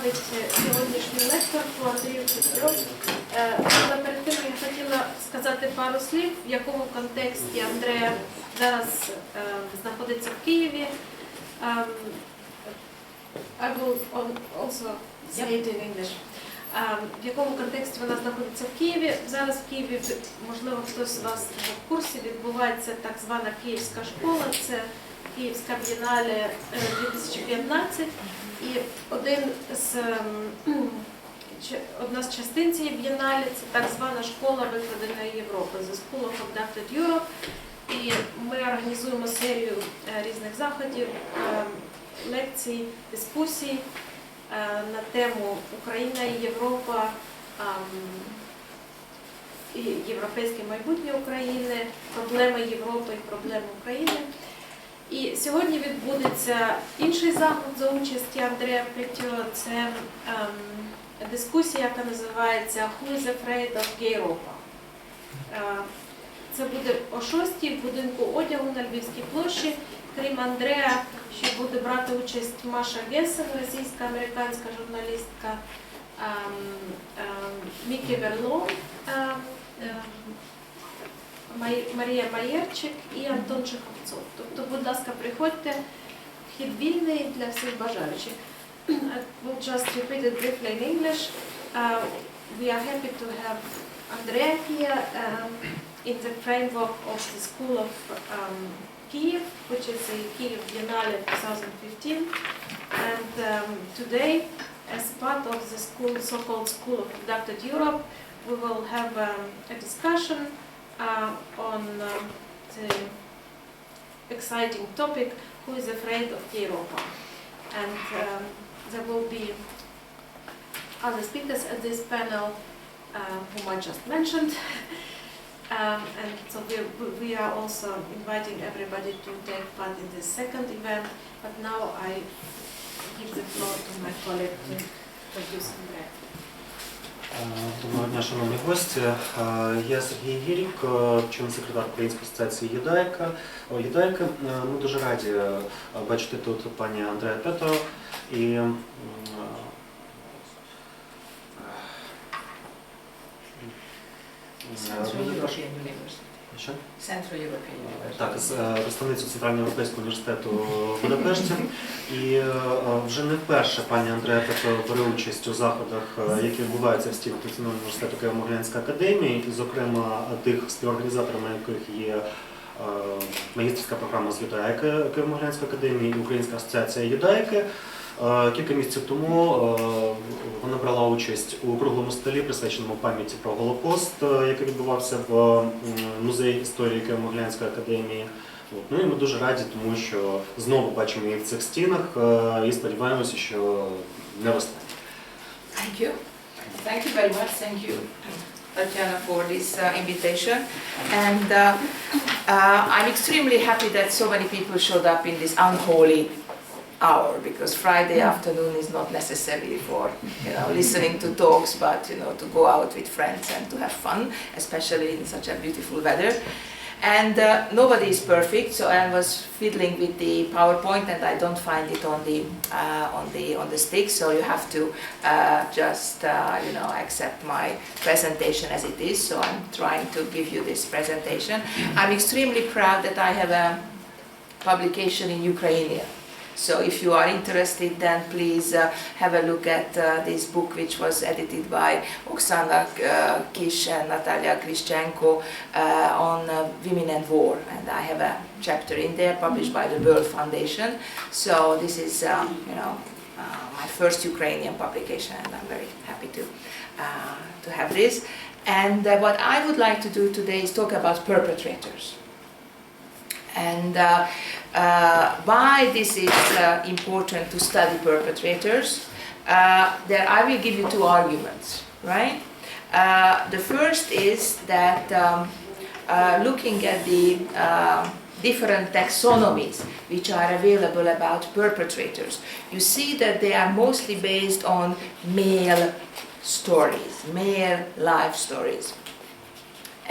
представить сьогоднішню лекторку Андрію Петров. Але перед тим я хотіла сказати пару слів, в якому контексті Андрея зараз знаходиться в Києві. I will also say it in English. В якому контексті вона знаходиться в Києві. Зараз в Києві, можливо, хтось з вас в курсі, відбувається так звана Київська школа, це Київська бієнале 2015. І одна з частин цієї бієнале – це так звана школа викладеної Європи, The School of Adapted Europe. І ми організуємо серію різних заходів, лекцій, дискусій на тему Україна і Європа, і європейське майбутнє України, проблеми Європи і проблеми України. І сьогодні відбудеться інший заход за участі Андрея Петрова. Це дискусія, яка називається Who is afraid of gay Europa? Це буде о 6-й в будинку одягу на Львівській площі. Крім Андрея, ще буде брати участь Маша Гесен, російсько-американська журналістка, Мікі Верло, Марія Маєрчик і Антон Чеховцов. Тобто, будь ласка, приходьте, вхід вільний для всіх бажаючих. I will just repeat it briefly in English. We are happy to have Andrea here in the framework of the School of Kyiv, which is the Kyiv Biennale 2015. And today, as part of the school, so-called School of Adapted Europe, we will have a discussion on the exciting topic, who is afraid of Europa. And there will be other speakers at this panel whom I just mentioned. And so we are also inviting everybody to take part in this second event. But now I give the floor to my colleague to introduce Andrea. Доброго дня, шановні гості. Я Сергій Гірік, член секретар Української асоціації Юдайка. Ми дуже раді бачити тут пані Андрея Петров. І Central European University. Так, з представницю Центральноєвропейського університету в Будапешті. І вже не вперше пані Андрея Петрова бере участь у заходах, які відбуваються в стінах Національного університету Києво-Могилянської академії, і, зокрема, тих співорганізаторами яких є магістерська програма з юдаїки Києво-Могилянської академії і Українська асоціація юдаїки. Кілька місяців тому вона брала участь у круглому столі, присвяченому пам'яті про Голокост, який відбувався в музеї історії Києво-Могилянської академії. Ну і ми дуже раді, тому що знову бачимо її в цих стінах і сподіваємося, що не росте. Thank you. Thank you very much. Thank you, Tatiana, for this invitation. And I'm extremely happy that so many people showed up in this unholy hour, because Friday afternoon is not necessarily for listening to talks, but to go out with friends and to have fun, especially in such a beautiful weather. And nobody is perfect, so I was fiddling with the PowerPoint and I don't find it on the stick, so you have to just accept my presentation as it is. So I'm trying to give you this presentation. I'm extremely proud that I have a publication in Ukrainian. So if you are interested, then please have a look at this book, which was edited by Oksana Kish and Natalia Krishchenko on women and war. And I have a chapter in there published by the World Foundation. So this is, my first Ukrainian publication, and I'm very happy to have this. And what I would like to do today is talk about perpetrators. And why this is important to study perpetrators, there I will give you two arguments, right? The first is that looking at the different taxonomies which are available about perpetrators, you see that they are mostly based on male stories, male life stories.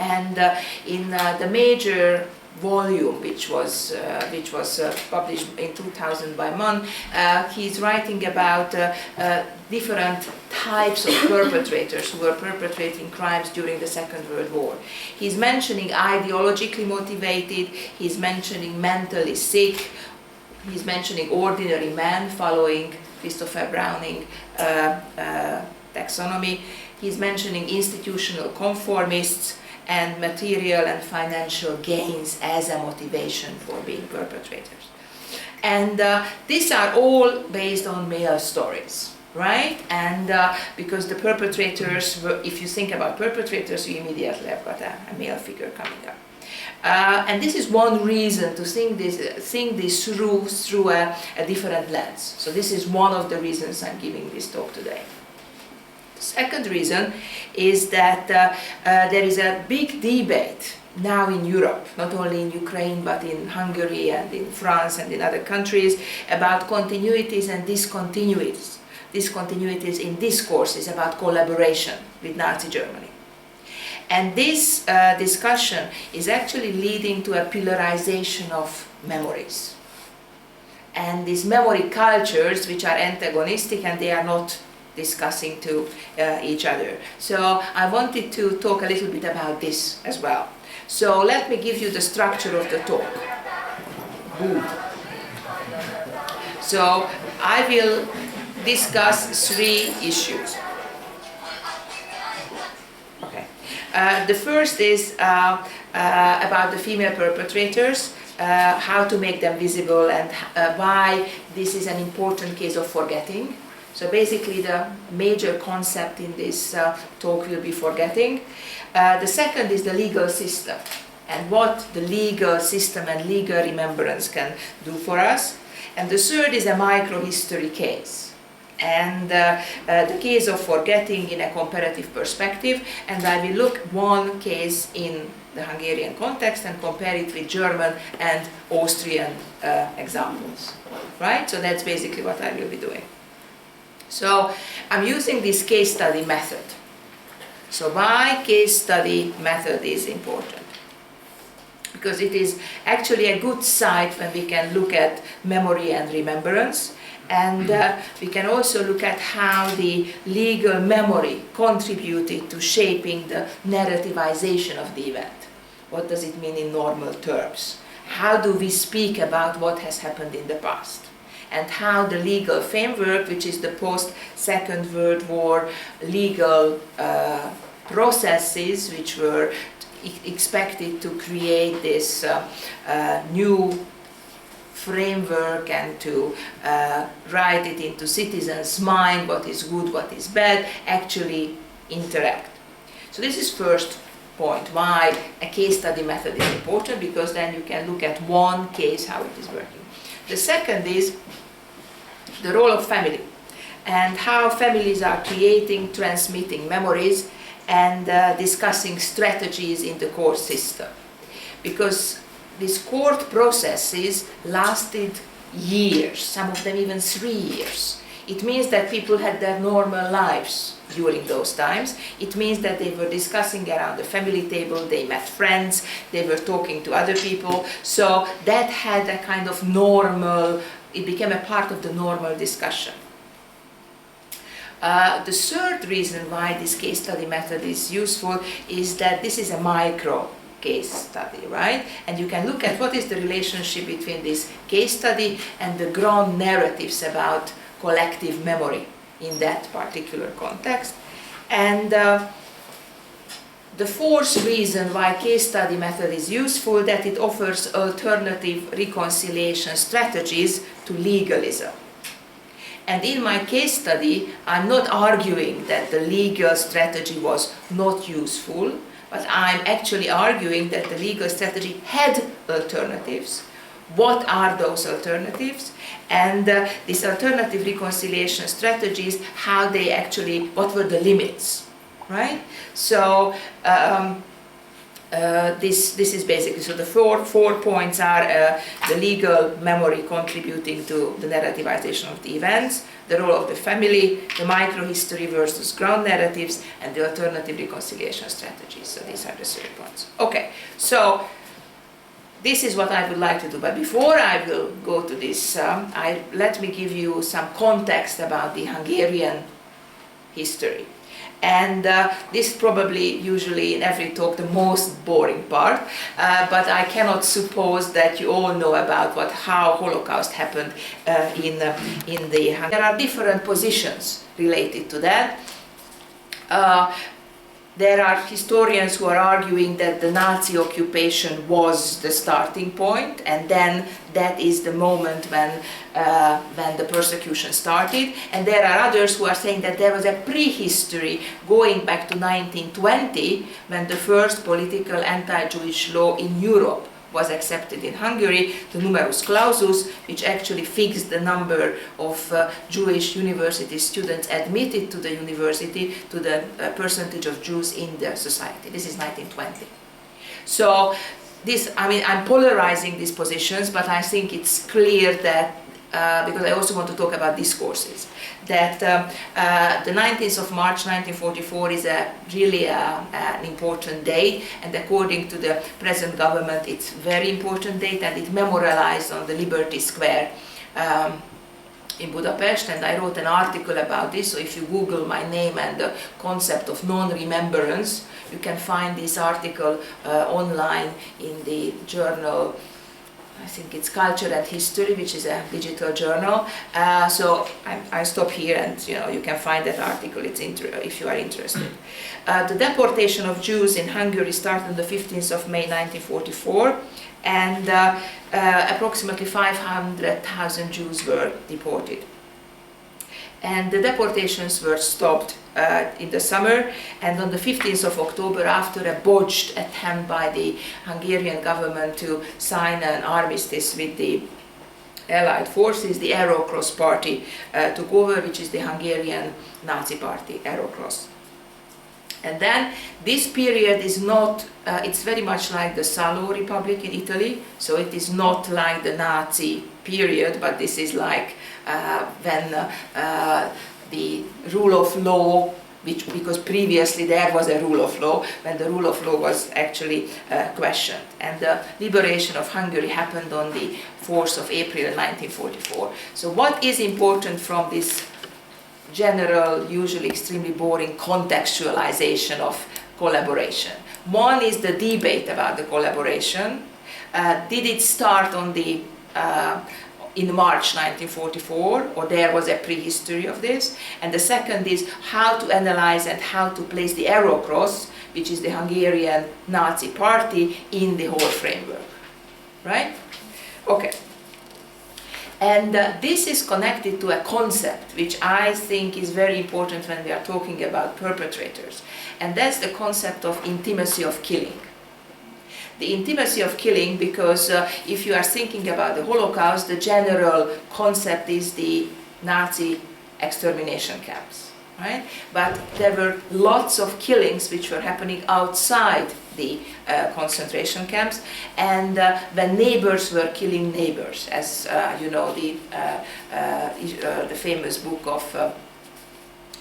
And in the major volume, which was published in 2000 by Mann, he's writing about different types of perpetrators who were perpetrating crimes during the Second World War. He's mentioning ideologically motivated, he's mentioning mentally sick, he's mentioning ordinary men following Christopher Browning taxonomy, he's mentioning institutional conformists, and material and financial gains as a motivation for being perpetrators. And these are all based on male stories, right? And because the perpetrators, if you think about perpetrators, you immediately have got a male figure coming up. And this is one reason to think this through a different lens. So this is one of the reasons I'm giving this talk today. Second reason is that there is a big debate now in Europe, not only in Ukraine but in Hungary and in France and in other countries, about continuities and discontinuities. Discontinuities in discourses about collaboration with Nazi Germany. And this discussion is actually leading to a pillarization of memories. And these memory cultures, which are antagonistic and they are not discussing to each other. So I wanted to talk a little bit about this as well. So let me give you the structure of the talk. Boom. So I will discuss 3 issues. Okay. The first is about the female perpetrators, how to make them visible and why this is an important case of forgetting. So basically the major concept in this talk will be forgetting. The second is the legal system and what the legal system and legal remembrance can do for us. And the third is a microhistory case. And the case of forgetting in a comparative perspective. And I will look one case in the Hungarian context and compare it with German and Austrian examples. Right? So that's basically what I will be doing. So I'm using this case study method. So why case study method is important? Because it is actually a good site when we can look at memory and remembrance, and we can also look at how the legal memory contributed to shaping the narrativization of the event. What does it mean in normal terms? How do we speak about what has happened in the past? And how the legal framework, which is the post-Second World War legal processes, which were expected to create this new framework and to write it into citizens' mind, what is good, what is bad, actually interact. So this is first point, why a case study method is important, because then you can look at one case, how it is working. The second is the role of family and how families are creating, transmitting memories and discussing strategies in the court system. Because these court processes lasted years, some of them even 3 years. It means that people had their normal lives during those times. It means that they were discussing around the family table, they met friends, they were talking to other people. So that had a kind of normal, it became a part of the normal discussion. The third reason why this case study method is useful is that this is a micro case study, right? And you can look at what is the relationship between this case study and the ground narratives about collective memory in that particular context. And the fourth reason why case study method is useful, that it offers alternative reconciliation strategies to legalism. And in my case study, I'm not arguing that the legal strategy was not useful, but I'm actually arguing that the legal strategy had alternatives. What are those alternatives? And these alternative reconciliation strategies, how they actually, what were the limits, right? So this is basically, so the four points are the legal memory contributing to the narrativization of the events, the role of the family, the microhistory versus ground narratives, and the alternative reconciliation strategies. So these are the 3 points. Okay, so this is what I would like to do. But before I will go to this, let me give you some context about the Hungarian history. And this probably usually in every talk the most boring part, but I cannot suppose that you all know about how Holocaust happened in the Hungary. There are different positions related to that. There are historians who are arguing that the Nazi occupation was the starting point, and then that is the moment when the persecution started. And there are others who are saying that there was a prehistory going back to 1920, when the first political anti-Jewish law in Europe was accepted in Hungary, the numerus clausus, which actually fixed the number of Jewish university students admitted to the university to the percentage of Jews in the society. This is 1920. So this, I mean, I'm polarizing these positions, but I think it's clear that, because I also want to talk about discourses, that the 19th of March 1944 is really an important date, and according to the present government it's a very important date, and it memorialized on the Liberty Square in Budapest. And I wrote an article about this, so if you Google my name and the concept of non-remembrance, you can find this article online in the journal, I think it's Culture and History, which is a digital journal. So I stop here, and you can find that article if you are interested. The deportation of Jews in Hungary started on the 15th of May 1944, and approximately 500,000 Jews were deported. And the deportations were stopped in the summer, and on the 15th of October, after a botched attempt by the Hungarian government to sign an armistice with the Allied forces, the Arrow Cross Party took over, which is the Hungarian Nazi party, Arrow Cross. And then this period is not, it's very much like the Salo Republic in Italy, so it is not like the Nazi period, but this is like when the rule of law, because previously there was a rule of law, when the rule of law was actually questioned. And the liberation of Hungary happened on the 4th of April 1944. So what is important from this general, usually extremely boring contextualization of collaboration? One is the debate about the collaboration. Did it start on the in March 1944, or there was a prehistory of this? And the second is how to analyze and how to place the Arrow Cross, which is the Hungarian Nazi party, in the whole framework, right? Okay. And this is connected to a concept which I think is very important when we are talking about perpetrators, and that's the concept of intimacy of killing. The intimacy of killing, because if you are thinking about the Holocaust, the general concept is the Nazi extermination camps, right? But there were lots of killings which were happening outside the concentration camps, and when neighbors were killing neighbors, as you know, the famous book of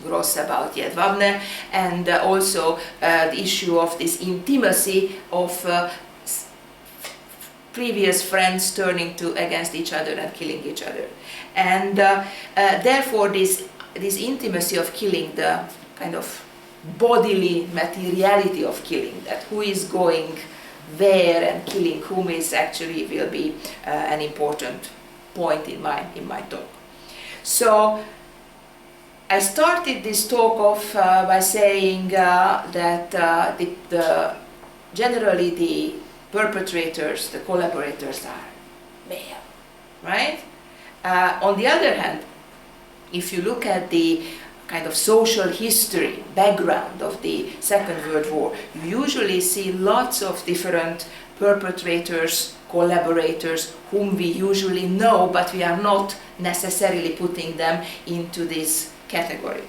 Gross about Yed Wabne, and also the issue of this intimacy of previous friends turning against each other and killing each other. And therefore this intimacy of killing, the kind of bodily materiality of killing, that who is going where and killing whom is actually will be an important point in my talk. So I started this talk off by saying that generally the perpetrators, the collaborators are male, right? On the other hand, if you look at the kind of social history, background of the Second World War, you usually see lots of different perpetrators, collaborators, whom we usually know, but we are not necessarily putting them into this category.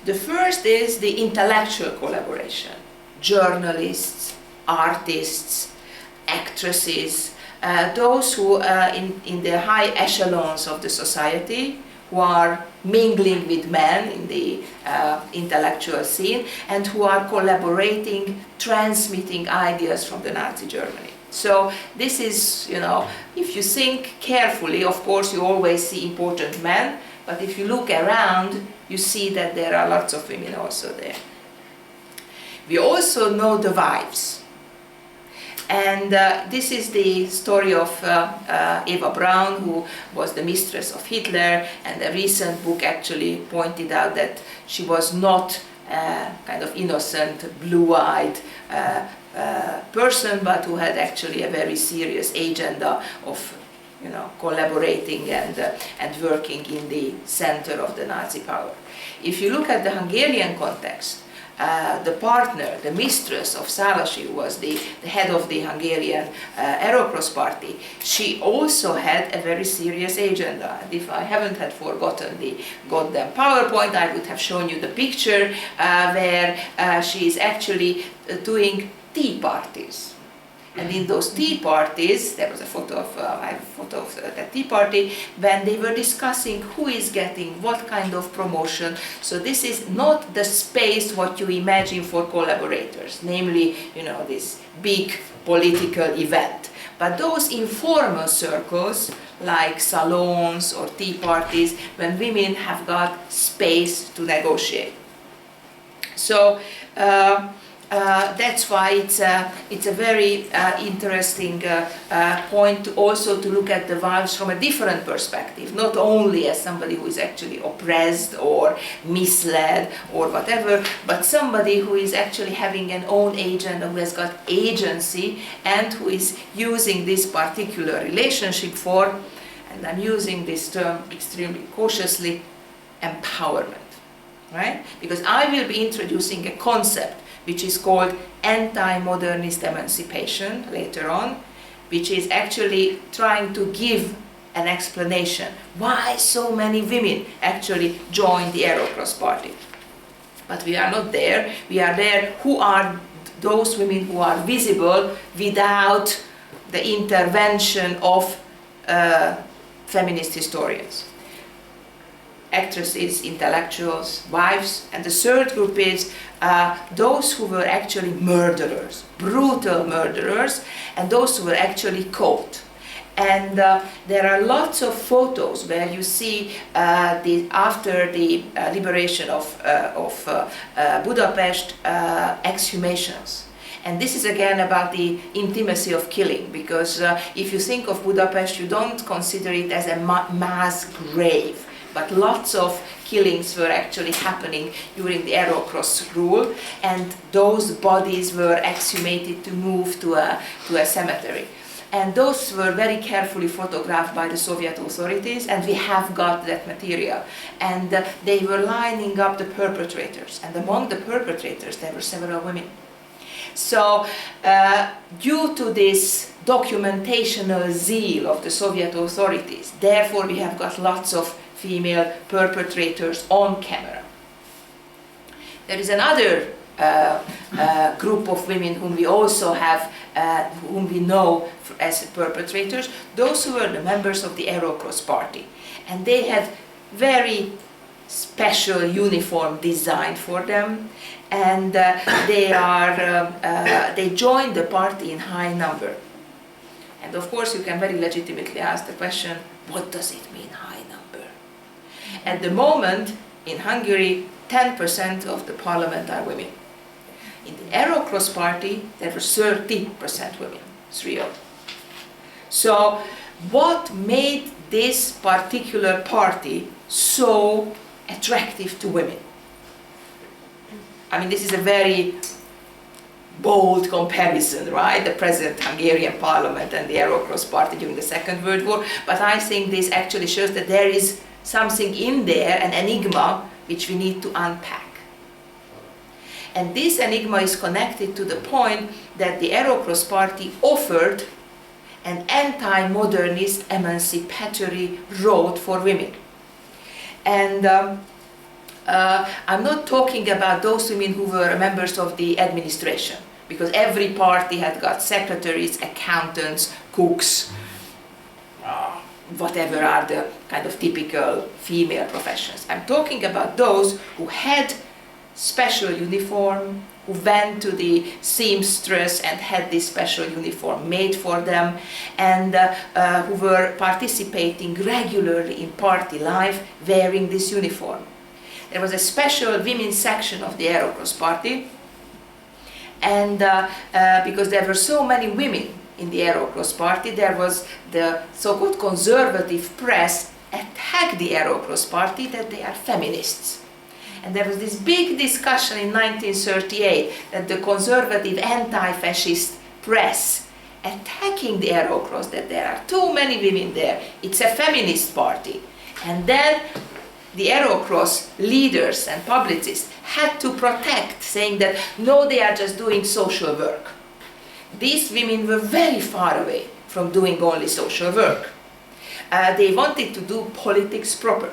The first is the intellectual collaboration. Journalists, artists, actresses, those who in the high echelons of the society, who are mingling with men in the intellectual scene, and who are collaborating, transmitting ideas from the Nazi Germany. So this is, you know, if you think carefully, of course you always see important men, but if you look around, you see that there are lots of women also there. We also know the wives. And this is the story of Eva Braun, who was the mistress of Hitler, and a recent book actually pointed out that she was not kind of innocent, blue-eyed person, but who had actually a very serious agenda of, you know, collaborating and working in the center of the Nazi power. If you look at the Hungarian context, the partner, the mistress of Szálasi, who was the head of the Hungarian Aerocross party, she also had a very serious agenda. And if I haven't had forgotten the goddamn PowerPoint, I would have shown you the picture where she is actually doing tea parties. And in those tea parties, there was a photo of, I have a photo of that tea party, when they were discussing who is getting what kind of promotion. So this is not the space what you imagine for collaborators, namely, you know, this big political event. But those informal circles, like salons or tea parties, when women have got space to negotiate. So, that's why it's a very interesting point also to look at the wives from a different perspective, not only as somebody who is actually oppressed or misled or whatever, but somebody who is actually having an own agenda, who has got agency, and who is using this particular relationship for, and I'm using this term extremely cautiously, empowerment, right? Because I will be introducing a concept which is called anti-modernist emancipation later on, which is actually trying to give an explanation why so many women actually joined the Aerocross party. But we are not there. We are there who are those women who are visible without the intervention of feminist historians. Actresses, intellectuals, wives, and the third group is those who were actually murderers, brutal murderers, and those who were actually caught. And there are lots of photos where you see after the liberation of Budapest, exhumations. And this is again about the intimacy of killing, because if you think of Budapest, you don't consider it as a mass grave. But lots of killings were actually happening during the Aerocross rule, and those bodies were exhumated to move to a cemetery. And those were very carefully photographed by the Soviet authorities, and we have got that material. And they were lining up the perpetrators, and among the perpetrators there were several women. So, due to this documentational zeal of the Soviet authorities, therefore we have got lots of female perpetrators on camera. There is another group of women whom we also have, whom we know as perpetrators, those who were the members of the Aerocross party. And they had very special uniform designed for them, and they joined the party in high number. And of course you can very legitimately ask the question, what does it mean, high number? At the moment, in Hungary, 10% of the parliament are women. In the Aerocross party, there were 30% women, 30. So, what made this particular party so attractive to women? I mean, this is a very bold comparison, right? The present Hungarian parliament and the Aerocross party during the Second World War. But I think this actually shows that there is something in there, an enigma, which we need to unpack. And this enigma is connected to the point that the Aerocross party offered an anti-modernist emancipatory road for women. And I'm not talking about those women who were members of the administration, because every party had got secretaries, accountants, cooks, whatever are the kind of typical female professions. I'm talking about those who had special uniform, who went to the seamstress and had this special uniform made for them, and who were participating regularly in party life wearing this uniform. There was a special women's section of the Aerocross party, and because there were so many women in the Aerocross party, there was the so-called conservative press attacked the Aerocross party that they are feminists. And there was this big discussion in 1938 that the conservative anti-fascist press attacking the Aerocross, that there are too many women there, it's a feminist party. And then the Aerocross leaders and publicists had to protect, saying that no, they are just doing social work. These women were very far away from doing only social work. They wanted to do politics proper.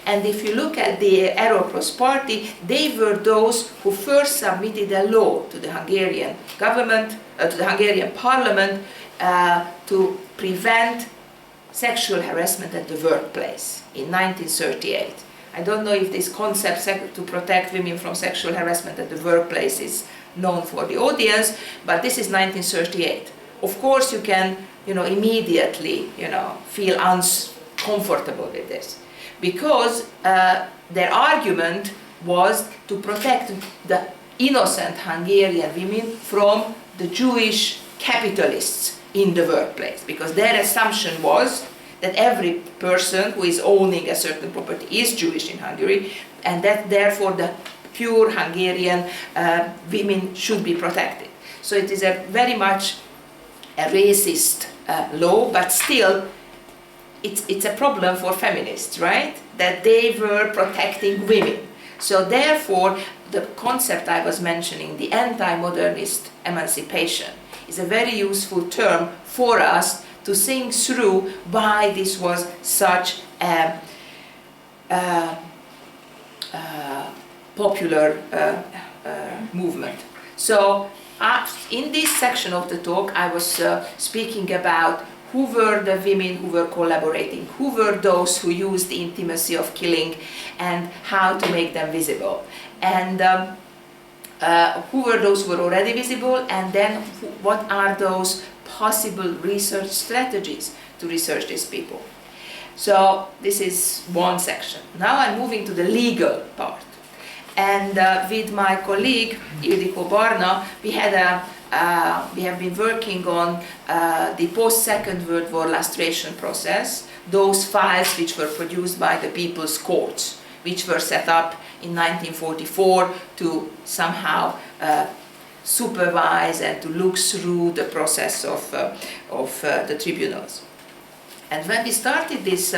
And if you look at the Aerocross party, they were those who first submitted a law to the Hungarian government, to the Hungarian parliament, to prevent sexual harassment at the workplace in 1938. I don't know if this concept to protect women from sexual harassment at the workplace is known for the audience, but this is 1938. Of course, you can, immediately, feel uncomfortable with this, because their argument was to protect the innocent Hungarian women from the Jewish capitalists in the workplace, because their assumption was that every person who is owning a certain property is Jewish in Hungary, and that therefore the pure Hungarian women should be protected. So it is a very much a racist law, but still it's a problem for feminists, right? That they were protecting women. So therefore the concept I was mentioning, the anti-modernist emancipation, is a very useful term for us to think through why this was such a popular movement. So in this section of the talk I was speaking about who were the women who were collaborating, who were those who used the intimacy of killing, and how to make them visible. And who were those who were already visible, and then what are those possible research strategies to research these people. So this is one section. Now I'm moving to the legal part. And with my colleague Ildikó Barna, we have been working on the post-Second World War lustration process, those files which were produced by the People's Courts, which were set up in 1944 to somehow supervise and to look through the process of the tribunals. And when we started this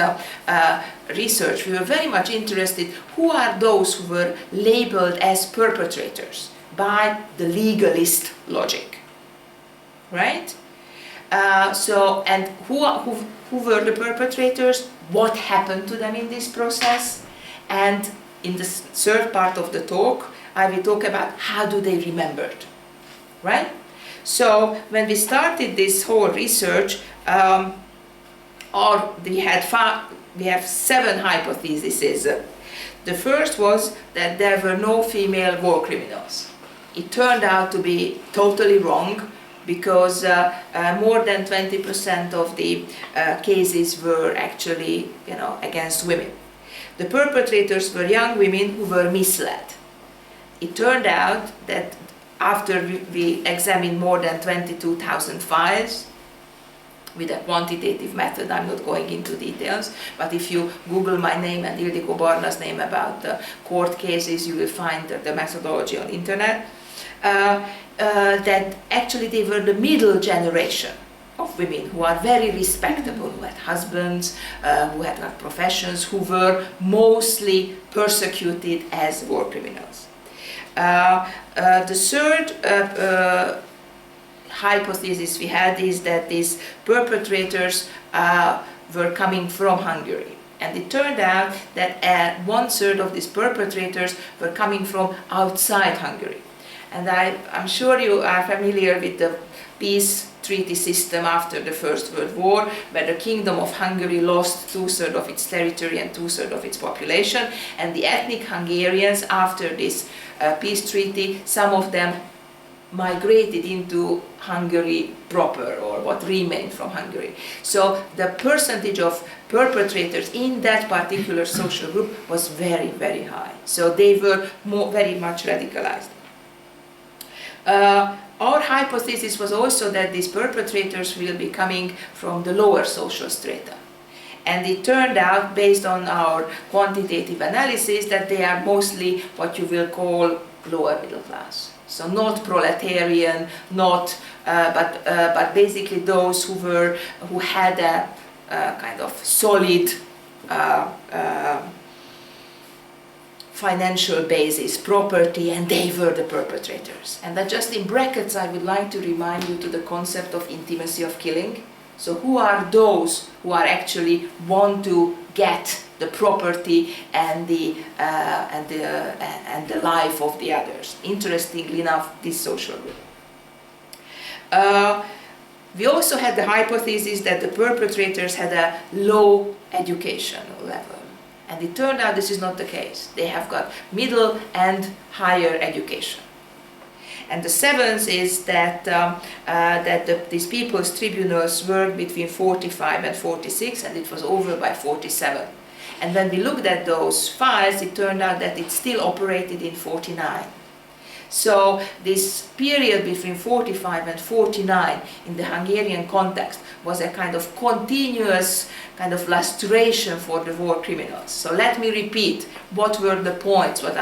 research, we were very much interested who are those who were labeled as perpetrators by the legalist logic, right? And who were the perpetrators, what happened to them in this process, and in the third part of the talk, I will talk about how do they remember it, right? So when we started this whole research, we have 7 hypotheses. The first was that there were no female war criminals. It turned out to be totally wrong, because more than 20% of the cases were actually, against women. The perpetrators were young women who were misled. It turned out that after we examined more than 22,000 files with a quantitative method, I'm not going into details, but if you Google my name and Ildikó Barna's name about court cases, you will find the methodology on the internet, that actually they were the middle generation of women who are very respectable, who had husbands, who had professions, who were mostly persecuted as war criminals. The third hypothesis we had is that these perpetrators were coming from Hungary. And it turned out that 1/3 of these perpetrators were coming from outside Hungary. And I'm sure you are familiar with the peace treaty system after the First World War, where the Kingdom of Hungary lost 2/3 of its territory and 2/3 of its population, and the ethnic Hungarians, after this peace treaty, some of them migrated into Hungary proper, or what remained from Hungary. So the percentage of perpetrators in that particular social group was very, very high. So they were very much radicalized. Our hypothesis was also that these perpetrators will be coming from the lower social strata. And it turned out, based on our quantitative analysis, that they are mostly what you will call lower middle class. So not proletarian, but basically those who had a kind of solid financial basis, property, and they were the perpetrators. And that, just in brackets, I would like to remind you to the concept of intimacy of killing. So who are those who are actually want to get the property and the life of the others? Interestingly enough, this social group. We also had the hypothesis that the perpetrators had a low educational level. And it turned out this is not the case. They have got middle and higher education. And the seventh is that, these people's tribunals worked between 45 and 46, and it was over by 47. And when we looked at those files, it turned out that it still operated in 49. So this period between 45 and 49 in the Hungarian context was a kind of continuous kind of lustration for the war criminals. So let me repeat what were the points, what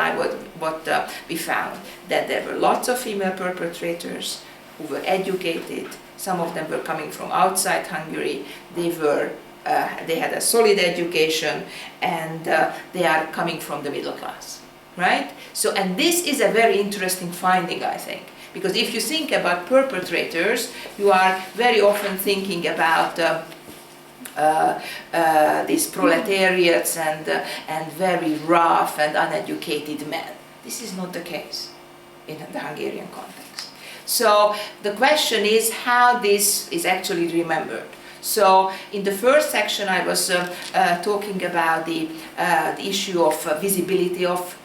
we found. That there were lots of female perpetrators who were educated. Some of them were coming from outside Hungary. They had a solid education, and they are coming from the middle class. Right? So, and this is a very interesting finding, I think, because if you think about perpetrators, you are very often thinking about these proletariats and very rough and uneducated men. This is not the case in the Hungarian context. So the question is how this is actually remembered. So in the first section I was talking about the issue of visibility of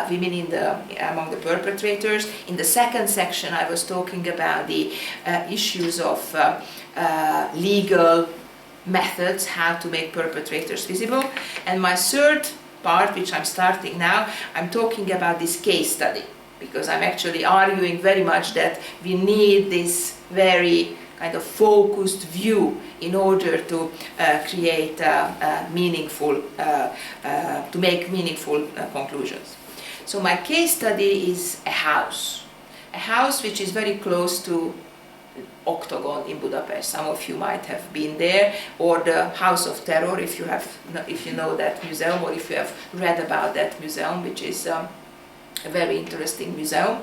women among the perpetrators. In the second section I was talking about the issues of legal methods, how to make perpetrators visible. And my third part, which I'm starting now, I'm talking about this case study, because I'm actually arguing very much that we need this very kind of focused view in order to create meaningful, to make meaningful conclusions. So my case study is a house which is very close to Octagon in Budapest. Some of you might have been there, or the House of Terror, if you know that museum, or if you have read about that museum, which is a very interesting museum.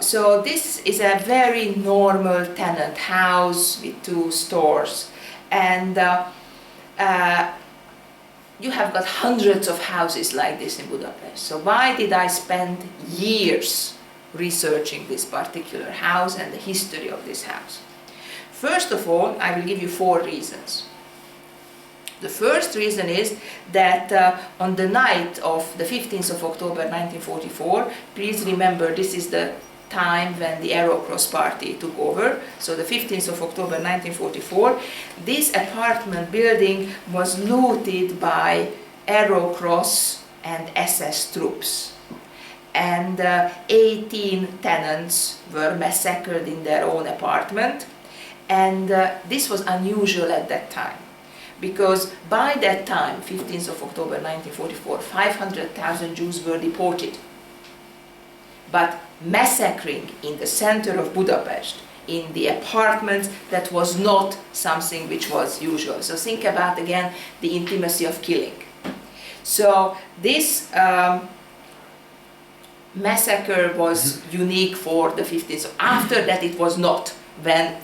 So this is a very normal tenant house with 2 stores, and you have got hundreds of houses like this in Budapest. So why did I spend years researching this particular house and the history of this house? First of all, I will give you 4 reasons. The first reason is that on the night of the 15th of October 1944, please remember this is the time when the Arrow Cross Party took over, so the 15th of October 1944, this apartment building was looted by Arrow Cross and SS troops. And 18 tenants were massacred in their own apartment, and this was unusual at that time. Because by that time, 15th of October 1944, 500,000 Jews were deported. But massacring in the center of Budapest, in the apartments, that was not something which was usual. So think about again the intimacy of killing. So this massacre was unique for the 15th. After that it was not.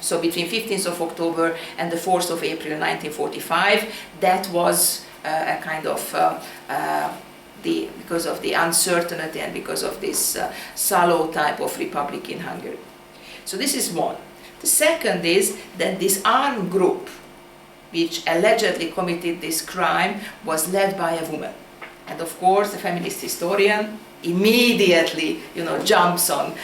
So between 15th of October and the 4th of April 1945, that was a kind of, because of the uncertainty and because of this Szaló type of republic in Hungary. So this is one. The second is that this armed group, which allegedly committed this crime, was led by a woman. And of course, the feminist historian immediately, jumps on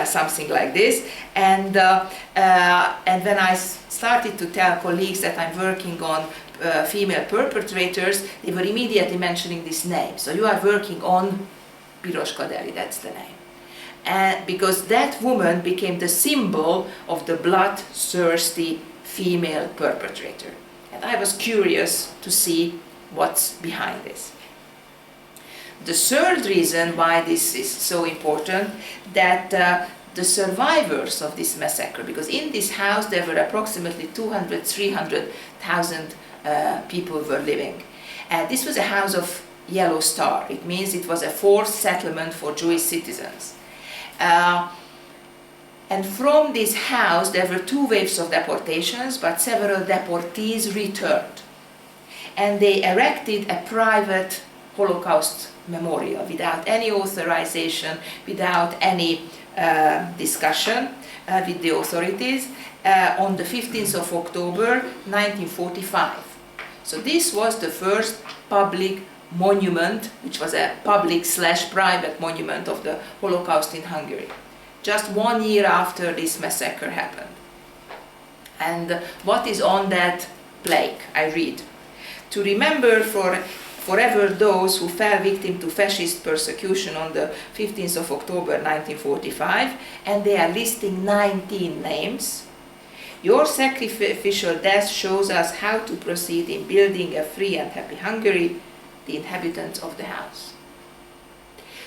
something like this. And when I started to tell colleagues that I'm working on female perpetrators, they were immediately mentioning this name. So you are working on Piros Kaderi, that's the name. And because that woman became the symbol of the bloodthirsty female perpetrator. And I was curious to see what's behind this. The third reason why this is so important, that the survivors of this massacre, because in this house there were approximately 300,000 people were living. This was a house of yellow star. It means it was a forced settlement for Jewish citizens. And from this house there were 2 waves of deportations, but several deportees returned. And they erected a private Holocaust memorial without any authorization, without any discussion with the authorities on the 15th of October 1945. So this was the first public monument, which was a public/private monument of the Holocaust in Hungary, just 1 year after this massacre happened. And what is on that plaque? I read: to remember forever those who fell victim to fascist persecution on the 15th of October 1945, and they are listing 19 names. Your sacrificial death shows us how to proceed in building a free and happy Hungary, the inhabitants of the house.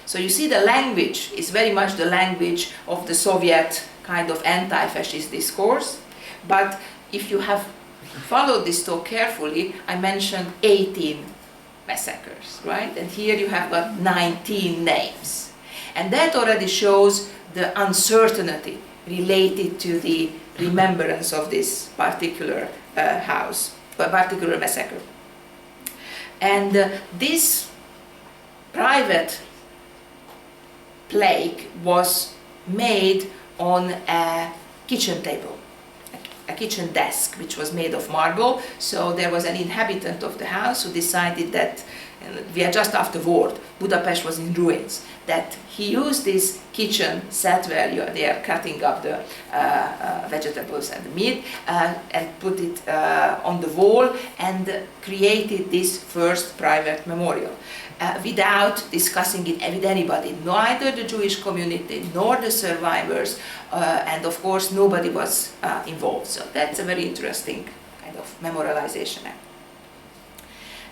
So you see, the language is very much the language of the Soviet kind of anti-fascist discourse, but if you have followed this talk carefully, I mentioned 18 massacres, right? And here you have got 19 names. And that already shows the uncertainty related to the remembrance of this particular particular massacre. And this private plaque was made on a kitchen table, a kitchen desk, which was made of marble. So there was an inhabitant of the house who decided that, we are just after war, Budapest was in ruins, that he used this kitchen set where they are cutting up the vegetables and the meat and put it on the wall, and created this first private memorial without discussing it with anybody, neither the Jewish community nor the survivors, and of course nobody was involved. So that's a very interesting kind of memorialization act.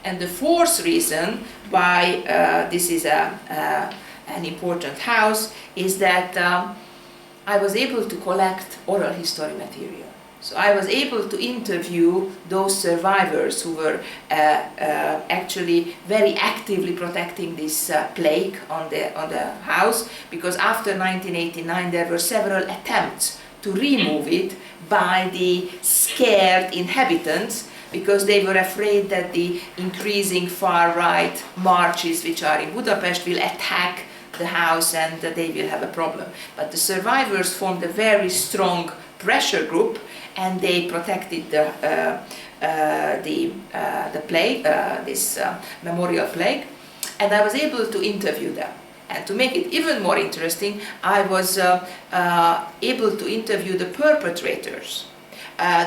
And the fourth reason why this is an important house is that I was able to collect oral history material. So I was able to interview those survivors who were actually very actively protecting this plaque on the house, because after 1989 there were several attempts to remove it by the scared inhabitants, because they were afraid that the increasing far-right marches which are in Budapest will attack the house and they will have a problem. But the survivors formed a very strong pressure group, and they protected the plaque, this memorial plaque, and I was able to interview them. And to make it even more interesting, I was able to interview the perpetrators.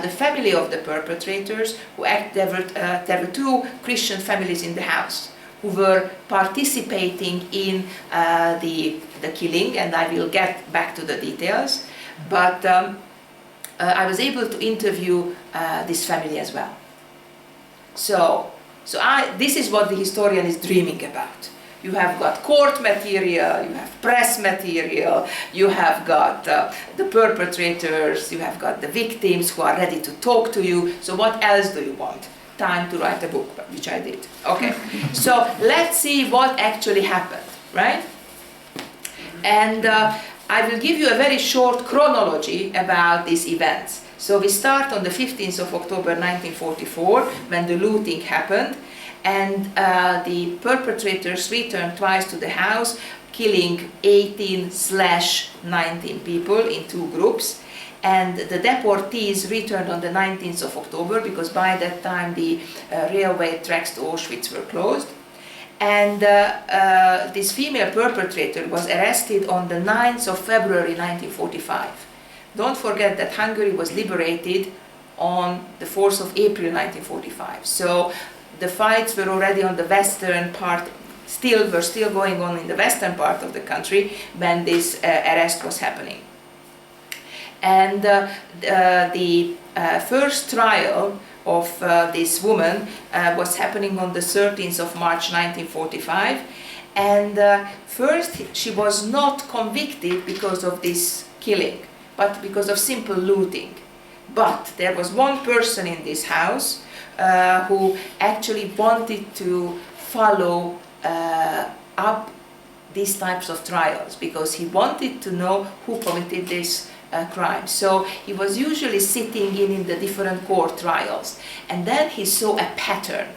The family of the perpetrators, there were 2 Christian families in the house who were participating in the killing, and I will get back to the details. But I was able to interview this family as well. So this is what the historian is dreaming about. You have got court material, you have press material, you have got the perpetrators, you have got the victims who are ready to talk to you. So what else do you want? Time to write a book, which I did. Okay, so let's see what actually happened, right? And I will give you a very short chronology about these events. So we start on the 15th of October 1944, when the looting happened. And the perpetrators returned twice to the house, killing 18/19 people in 2 groups. and the deportees returned on the 19th of October, because by that time the railway tracks to Auschwitz were closed. And this female perpetrator was arrested on the 9th of February 1945. Don't forget that Hungary was liberated on the 4th of April 1945. So the fights were already on the western part, were still going on in the western part of the country when this arrest was happening. And the first trial of this woman was happening on the 13th of March 1945. And first she was not convicted because of this killing, but because of simple looting. But there was one person in this house who actually wanted to follow up these types of trials, because he wanted to know who committed this crime. So he was usually sitting in the different court trials, and then he saw a pattern.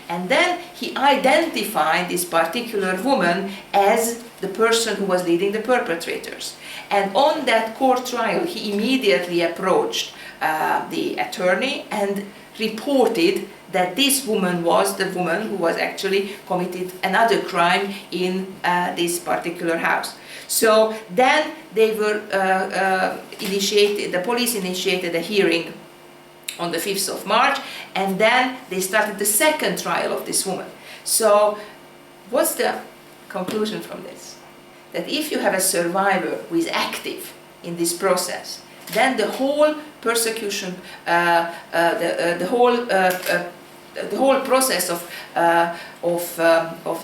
And then he identified this particular woman as the person who was leading the perpetrators. And on that court trial, he immediately approached the attorney and reported that this woman was the woman who was actually committed another crime in this particular house. So then they were the police initiated a hearing on the 5th of March, and then they started the second trial of this woman. So what's the conclusion from this? That if you have a survivor who is active in this process, then the whole persecution, the whole process of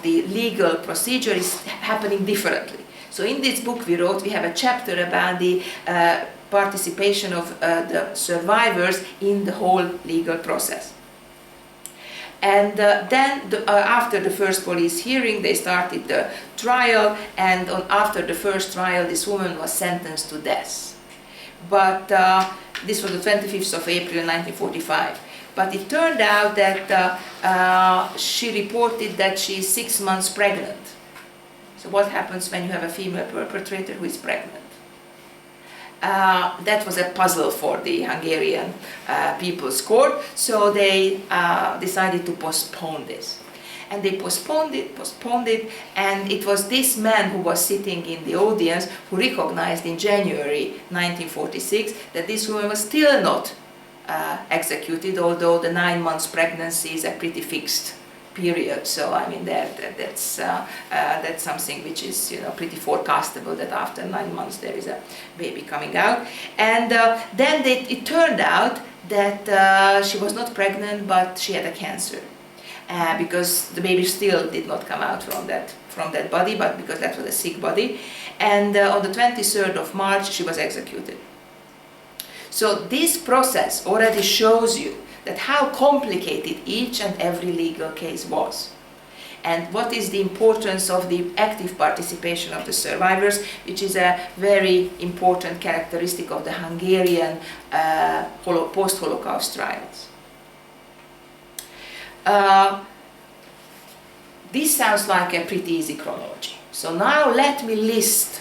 the legal procedure is happening differently. So in this book we have a chapter about the participation of the survivors in the whole legal process. And then after the first police hearing, they started the trial, and after the first trial this woman was sentenced to death. But this was the 25th of April 1945. But it turned out that she reported that she is 6 months pregnant. So what happens when you have a female perpetrator who is pregnant? That was a puzzle for the Hungarian People's Court, so they decided to postpone this. And they postponed it, and it was this man who was sitting in the audience who recognized in January 1946 that this woman was still not executed, although the 9 months pregnancy is a pretty fixed period. So I mean that's something which is pretty forecastable, that after 9 months there is a baby coming out. And then it turned out that she was not pregnant, but she had a cancer. Because the baby still did not come out from that body, but because that was a sick body. And on the 23rd of March she was executed. So this process already shows you that how complicated each and every legal case was, and what is the importance of the active participation of the survivors, which is a very important characteristic of the Hungarian post-Holocaust trials. This sounds like a pretty easy chronology. So now let me list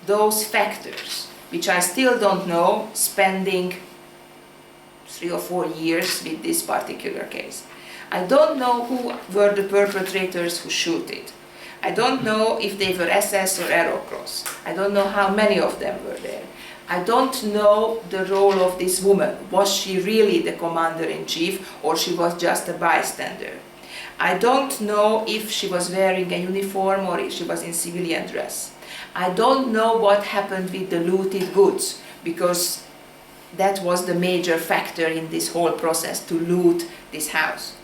those factors which I still don't know, spending 3 or 4 years with this particular case. I don't know who were the perpetrators who shot it. I don't know if they were SS or Arrow Cross. I don't know how many of them were there. I don't know the role of this woman. Was she really the commander-in-chief, or she was just a bystander? I don't know if she was wearing a uniform or if she was in civilian dress. I don't know what happened with the looted goods, because that was the major factor in this whole process, to loot this house.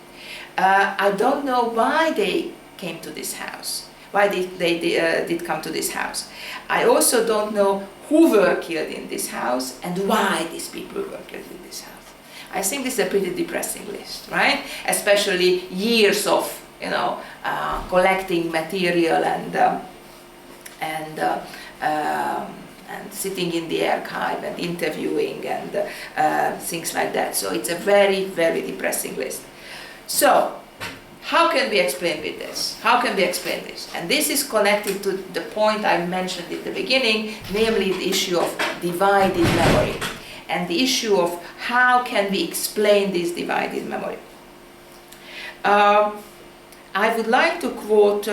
I don't know why they came to this house, why they did come to this house. I also don't know who were killed in this house and why these people were killed in this house. I think this is a pretty depressing list, right? Especially years of, collecting material and sitting in the archive and interviewing and things like that. So it's a very, very depressing list. So how can we explain with this? How can we explain this? And this is connected to the point I mentioned at the beginning, namely the issue of divided memory. and the issue of how can we explain this divided memory. I would like to quote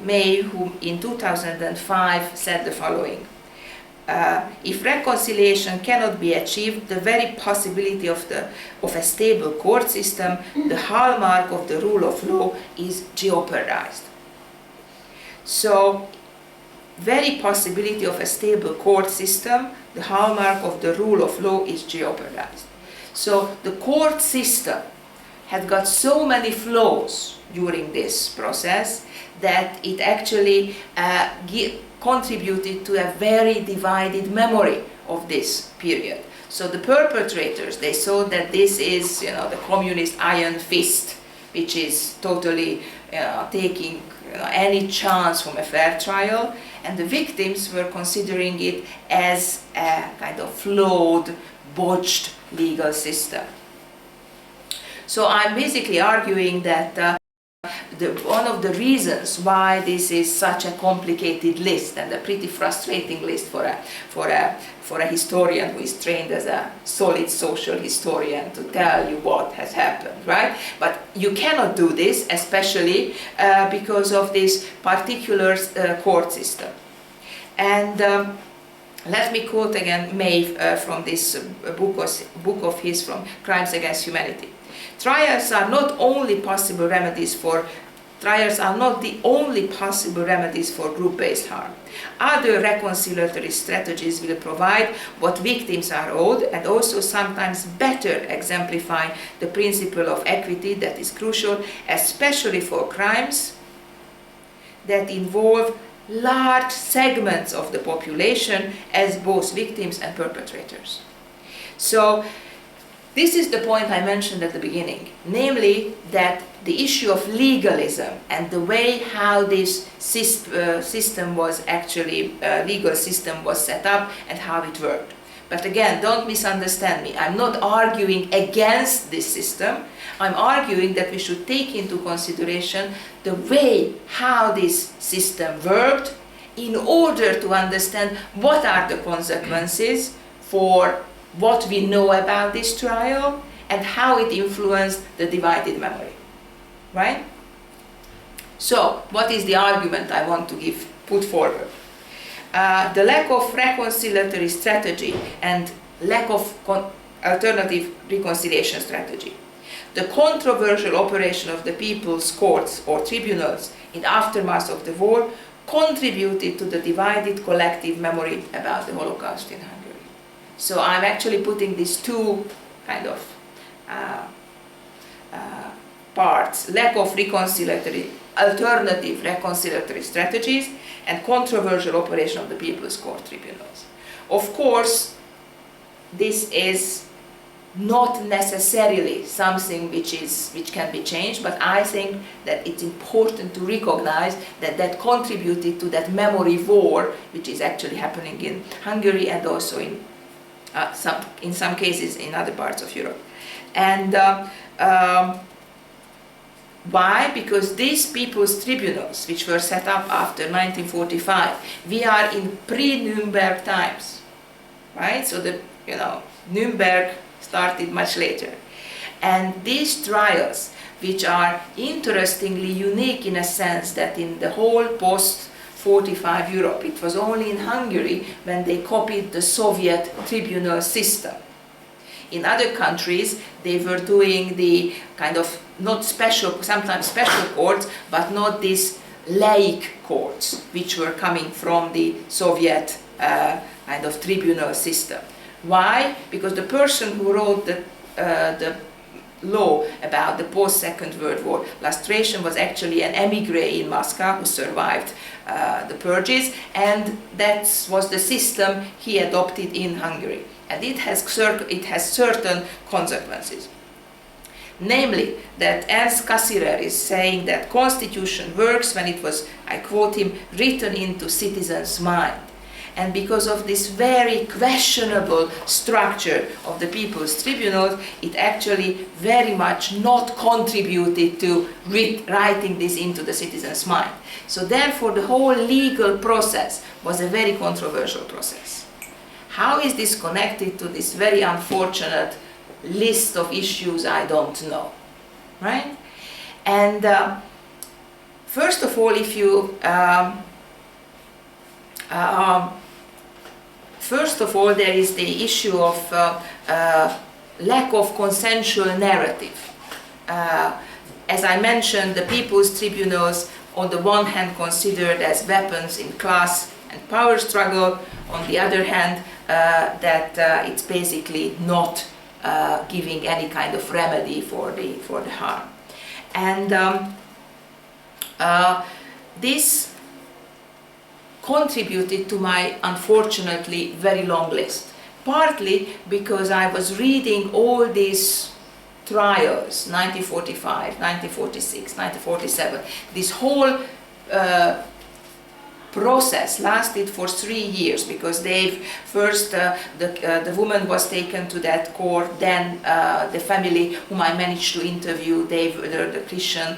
May, who in 2005 said the following. If reconciliation cannot be achieved, the very possibility of a stable court system, the hallmark of the rule of law, is jeopardized. So, very possibility of a stable court system, the hallmark of the rule of law, is jeopardized. So, the court system had got so many flaws during this process that it actually contributed to a very divided memory of this period. So the perpetrators, they saw that this is, the communist iron fist, which is totally taking any chance from a fair trial, and the victims were considering it as a kind of flawed, botched legal system. So I'm basically arguing that one of the reasons why this is such a complicated list and a pretty frustrating list for a historian who is trained as a solid social historian to tell you what has happened, right? But you cannot do this, especially because of this particular court system. And let me quote again May from this book of his from Crimes Against Humanity. Trials are not the only possible remedies for group-based harm. Other reconciliatory strategies will provide what victims are owed and also sometimes better exemplify the principle of equity that is crucial, especially for crimes that involve large segments of the population as both victims and perpetrators. So, this is the point I mentioned at the beginning, namely that the issue of legalism and the way how this system was actually, legal system was set up and how it worked. But again, don't misunderstand me. I'm not arguing against this system. I'm arguing that we should take into consideration the way how this system worked in order to understand what are the consequences for what we know about this trial and how it influenced the divided memory, right? So, what is the argument I want to put forward? The lack of reconciliatory strategy and lack of alternative reconciliation strategy. The controversial operation of the people's courts or tribunals in the aftermath of the war contributed to the divided collective memory about the Holocaust in Hungary. So I'm actually putting these two kind of parts, lack of alternative reconciliatory strategies and controversial operation of the People's Court tribunals. Of course, this is not necessarily something which can be changed, but I think that it's important to recognize that that contributed to that memory war, which is actually happening in Hungary and also in some cases in other parts of Europe. And why? Because these people's tribunals, which were set up after 1945, we are in pre-Nuremberg times, right? So Nuremberg started much later. And these trials, which are interestingly unique in a sense that in the whole post-45 Europe, it was only in Hungary when they copied the Soviet tribunal system. In other countries, they were doing the kind of not special, sometimes special courts, but not these laic courts, which were coming from the Soviet kind of tribunal system. Why? Because the person who wrote the law about the post-Second World War lustration was actually an emigre in Moscow who survived the purges, and that was the system he adopted in Hungary. And it has certain consequences. Namely, that Ernst Cassirer is saying that constitution works when it was, I quote him, written into citizens' mind. And because of this very questionable structure of the People's Tribunals, it actually very much not contributed to writing this into the citizens' mind. So therefore, the whole legal process was a very controversial process. How is this connected to this very unfortunate list of issues I don't know, right? And first of all, if you first of all, there is the issue of lack of consensual narrative. As I mentioned, the people's tribunals, on the one hand, considered as weapons in class and power struggle. On the other hand, that it's basically not giving any kind of remedy for the harm. And this contributed to my, unfortunately, very long list. Partly because I was reading all these trials, 1945, 1946, 1947. This whole process lasted for 3 years, because they first the woman was taken to that court, then the family whom I managed to interview, they were the Christian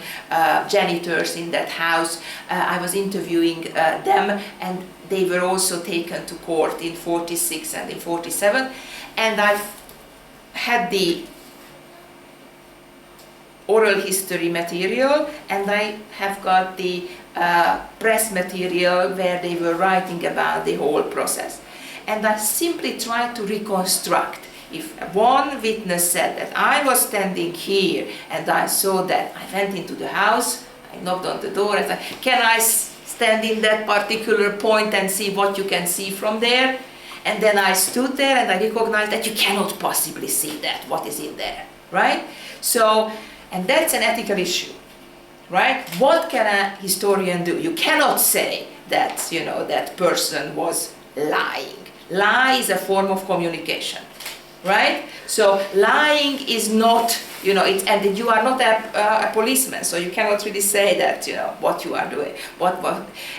janitors in that house. I was interviewing them, and they were also taken to court in 46 and in 47, and I've had the oral history material, and I have got the press material where they were writing about the whole process. And I simply tried to reconstruct. If one witness said that I was standing here and I saw that, I went into the house, I knocked on the door and said, can I stand in that particular point and see what you can see from there? And then I stood there and I recognized that you cannot possibly see that, what is in there, right? So, and that's an ethical issue, right? What can a historian do? You cannot say that, you know, that person was lying. Lie is a form of communication, right? So lying is not, you know, and you are not a policeman, so you cannot really say that, you know, what you are doing,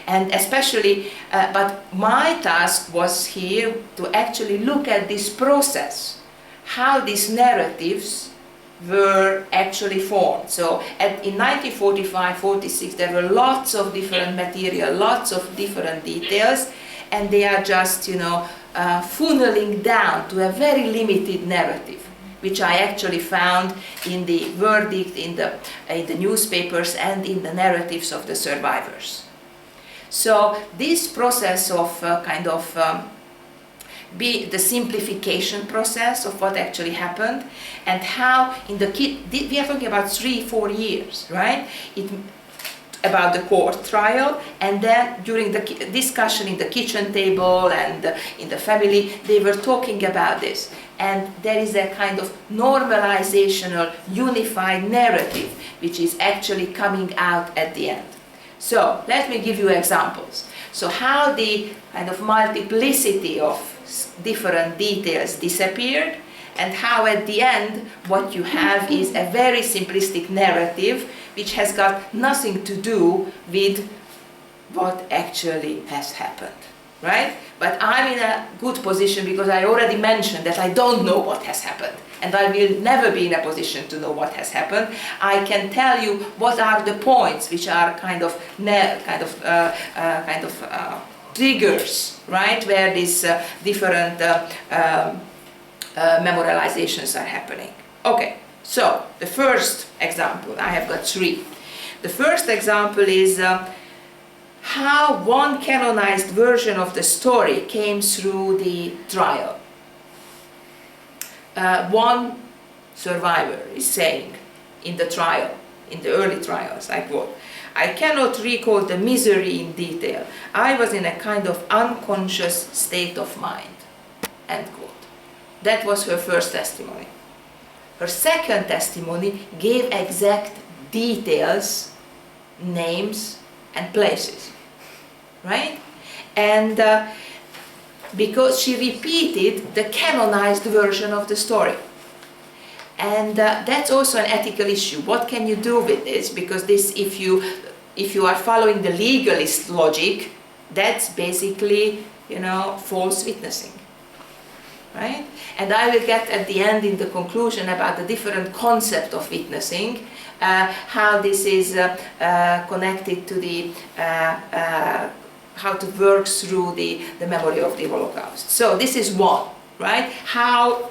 and especially, but my task was here to actually look at this process, how these narratives were actually formed. So in 1945-46 there were lots of different material, lots of different details, and they are just, you know, funneling down to a very limited narrative, which I actually found in the verdict, in the newspapers, and in the narratives of the survivors. So this process of the simplification process of what actually happened, and how in the we are talking about 3-4 years, right? About the court trial, and then during the discussion in the kitchen table and in the family, they were talking about this, and there is a kind of normalizational, unified narrative which is actually coming out at the end. So let me give you examples. So how the kind of multiplicity of different details disappeared, and how at the end what you have is a very simplistic narrative which has got nothing to do with what actually has happened, right? But I'm in a good position because I already mentioned that I don't know what has happened, and I will never be in a position to know what has happened. I can tell you what are the points which are kind of triggers, right, where these different memorializations are happening. Okay, so the first example, I have got 3. The first example is how one canonized version of the story came through the trial. One survivor is saying in the trial, in the early trials, I quote, "I cannot recall the misery in detail. I was in a kind of unconscious state of mind," end quote. That was her first testimony. Her second testimony gave exact details, names and places, right? And because she repeated the canonized version of the story. And that's also an ethical issue. What can you do with this? Because this, if you are following the legalist logic, that's basically, you know, false witnessing, right? And I will get at the end in the conclusion about the different concept of witnessing, how this is connected to the to work through the memory of the Holocaust. So this is one, right? How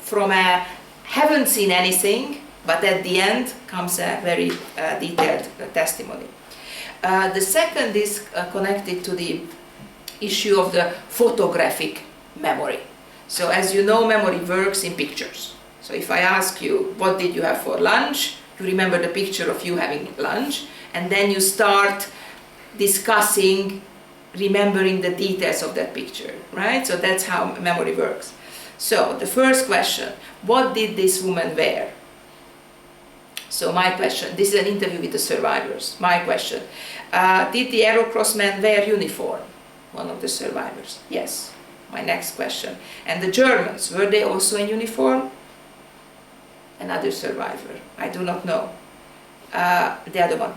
from a haven't seen anything, but at the end comes a very detailed testimony. The second is connected to the issue of the photographic memory. So as you know, memory works in pictures. So if I ask you, what did you have for lunch? You remember the picture of you having lunch, and then you start discussing, remembering the details of that picture, right? So that's how memory works. So the first question, what did this woman wear? So my question, this is an interview with the survivors. My question, did the Arrow Cross men wear uniform? One of the survivors, yes. My next question, and the Germans, were they also in uniform? Another survivor, I do not know. The other one,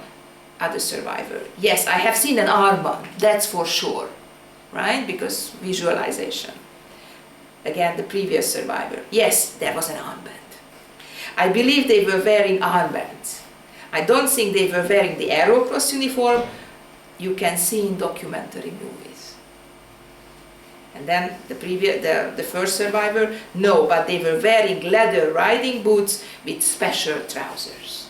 other survivor. Yes, I have seen an armband, that's for sure, right? Because visualization. Again, the previous survivor. Yes, there was an armband. I believe they were wearing armbands. I don't think they were wearing the Arrow Cross uniform. You can see in documentary movies. And then the first survivor, no, but they were wearing leather riding boots with special trousers.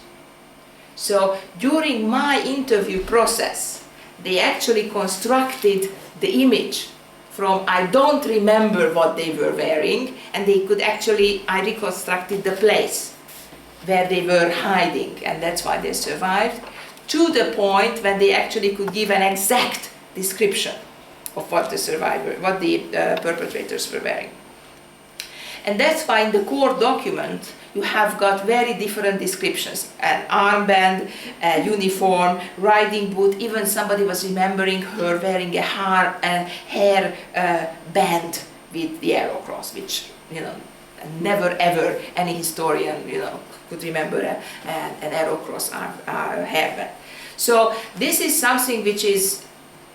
So during my interview process, they actually constructed the image from I don't remember what they were wearing, and they could actually, I reconstructed the place where they were hiding, and that's why they survived, to the point when they actually could give an exact description of what the perpetrators were wearing. And that's why in the core document you have got very different descriptions: an armband, a uniform, riding boot. Even somebody was remembering her wearing a hair band with the Arrow Cross, which, you know, never ever any historian, you know, could remember an Arrow Cross hairband. So this is something which is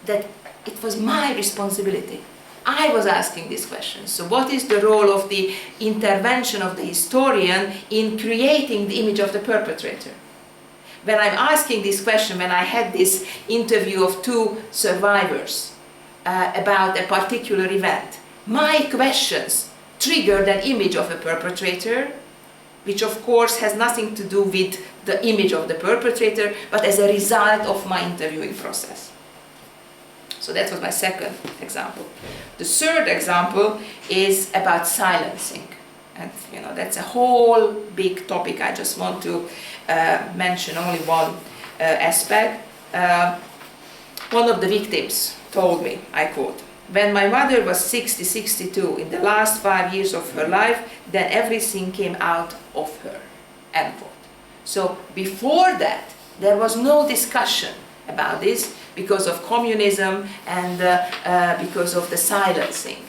that it was my responsibility. I was asking these questions. So what is the role of the intervention of the historian in creating the image of the perpetrator? When I'm asking this question, when I had this interview of two survivors about a particular event, my questions triggered an image of a perpetrator, which of course has nothing to do with the image of the perpetrator, but as a result of my interviewing process. So that was my second example. The third example is about silencing. And you know, that's a whole big topic. I just want to mention only one aspect. One of the victims told me, I quote, "When my mother was 62, in the last 5 years of her life, then everything came out of her," end quote. So before that, there was no discussion about this because of communism and because of the silencing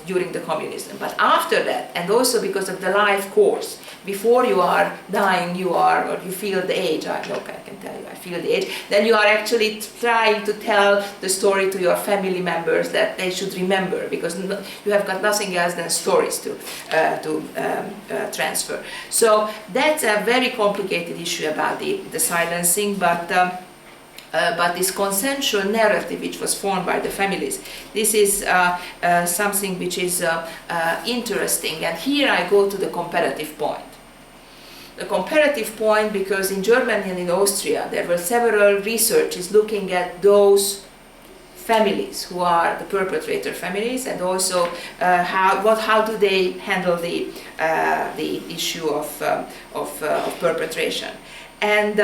during the communism. But after that, and also because of the life course, before you are dying, or you feel the age, I can tell you, I feel the age, then you are actually trying to tell the story to your family members that they should remember, because you have got nothing else than stories to transfer. So that's a very complicated issue about the silencing, but this consensual narrative which was formed by the families, this is something which is interesting. And here I go to the comparative point. The comparative point, because in Germany and in Austria there were several researches looking at those families who are the perpetrator families, and also how do they handle the issue of perpetration. And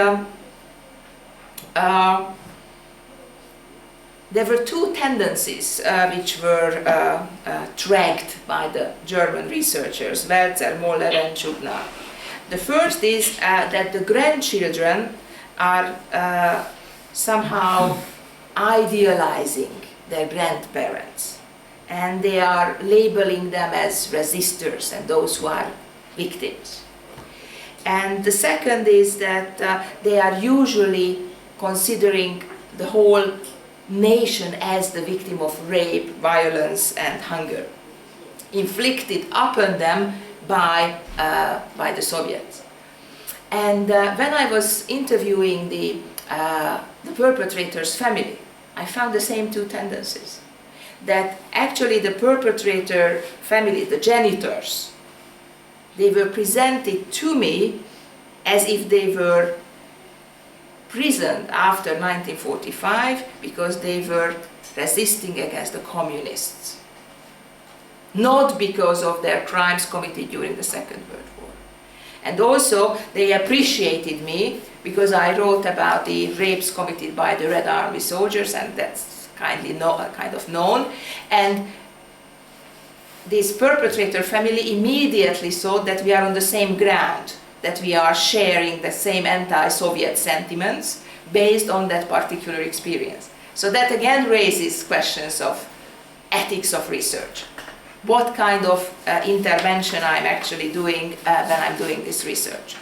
there were two tendencies which were tracked by the German researchers, Welzer, Moller and Schubner. The first is that the grandchildren are somehow idealizing their grandparents, and they are labeling them as resistors and those who are victims. And the second is that they are usually considering the whole nation as the victim of rape, violence and hunger, inflicted upon them by the Soviets. And when I was interviewing the perpetrator's family, I found the same two tendencies. That actually the perpetrator family, the genitors, they were presented to me as if they were prisoned after 1945 because they were resisting against the communists. Not because of their crimes committed during the Second World War. And also they appreciated me because I wrote about the rapes committed by the Red Army soldiers, and that's kind of known. And this perpetrator family immediately thought that we are on the same ground, that we are sharing the same anti-Soviet sentiments based on that particular experience. So that again raises questions of ethics of research. What kind of intervention I'm actually doing when I'm doing this research.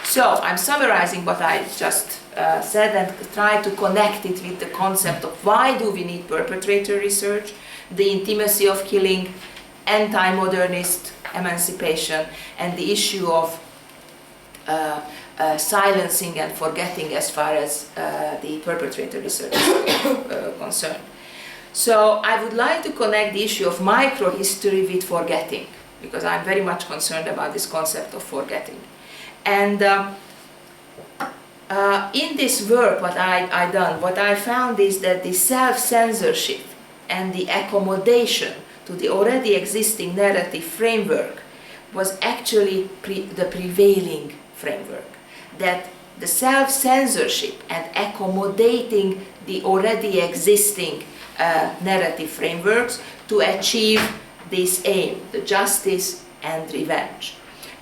So I'm summarizing what I just said and try to connect it with the concept of why do we need perpetrator research, the intimacy of killing, anti-modernist emancipation, and the issue of silencing and forgetting as far as the perpetrator research is concerned. So I would like to connect the issue of microhistory with forgetting, because I'm very much concerned about this concept of forgetting. And in this work, what I found is that the self-censorship and the accommodation to the already existing narrative framework was actually the prevailing framework. That the self-censorship and accommodating the already existing narrative frameworks to achieve this aim, the justice and revenge.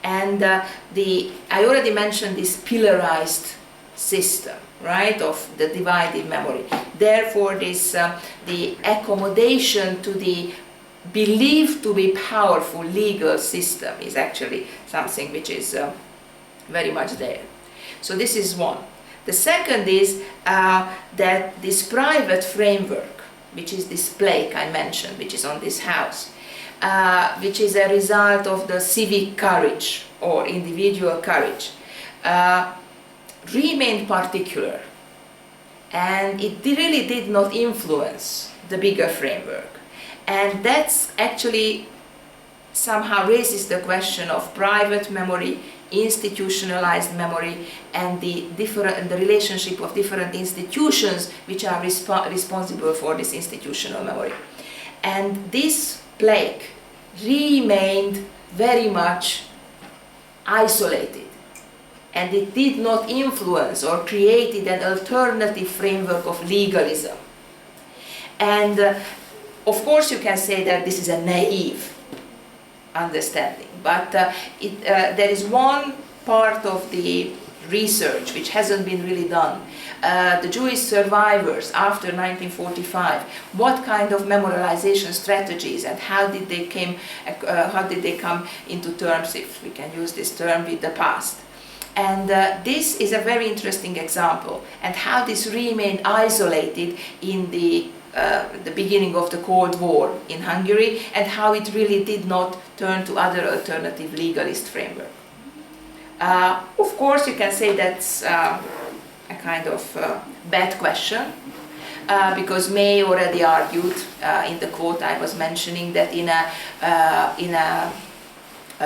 And I already mentioned this pillarized system, right, of the divided memory. Therefore, the accommodation to the believed to be powerful legal system is actually something which is very much there. So this is one. The second is that this private framework, which is this plaque I mentioned, which is on this house, which is a result of the civic courage or individual courage, remained particular, and it really did not influence the bigger framework. And that's actually somehow raises the question of private memory, institutionalized memory, and the relationship of different institutions which are responsible for this institutional memory. And this plaque remained very much isolated, and it did not influence or created an alternative framework of legalism. And of course you can say that this is a naive understanding, but there is one part of the research which hasn't been really done. The Jewish survivors after 1945, what kind of memorialization strategies and how did they come into terms, if we can use this term, with the past. And this is a very interesting example, and how this remained isolated in the beginning of the Cold War in Hungary, and how it really did not turn to other alternative legalist framework. Of course, you can say that's a kind of bad question, because May already argued in the quote I was mentioning that in a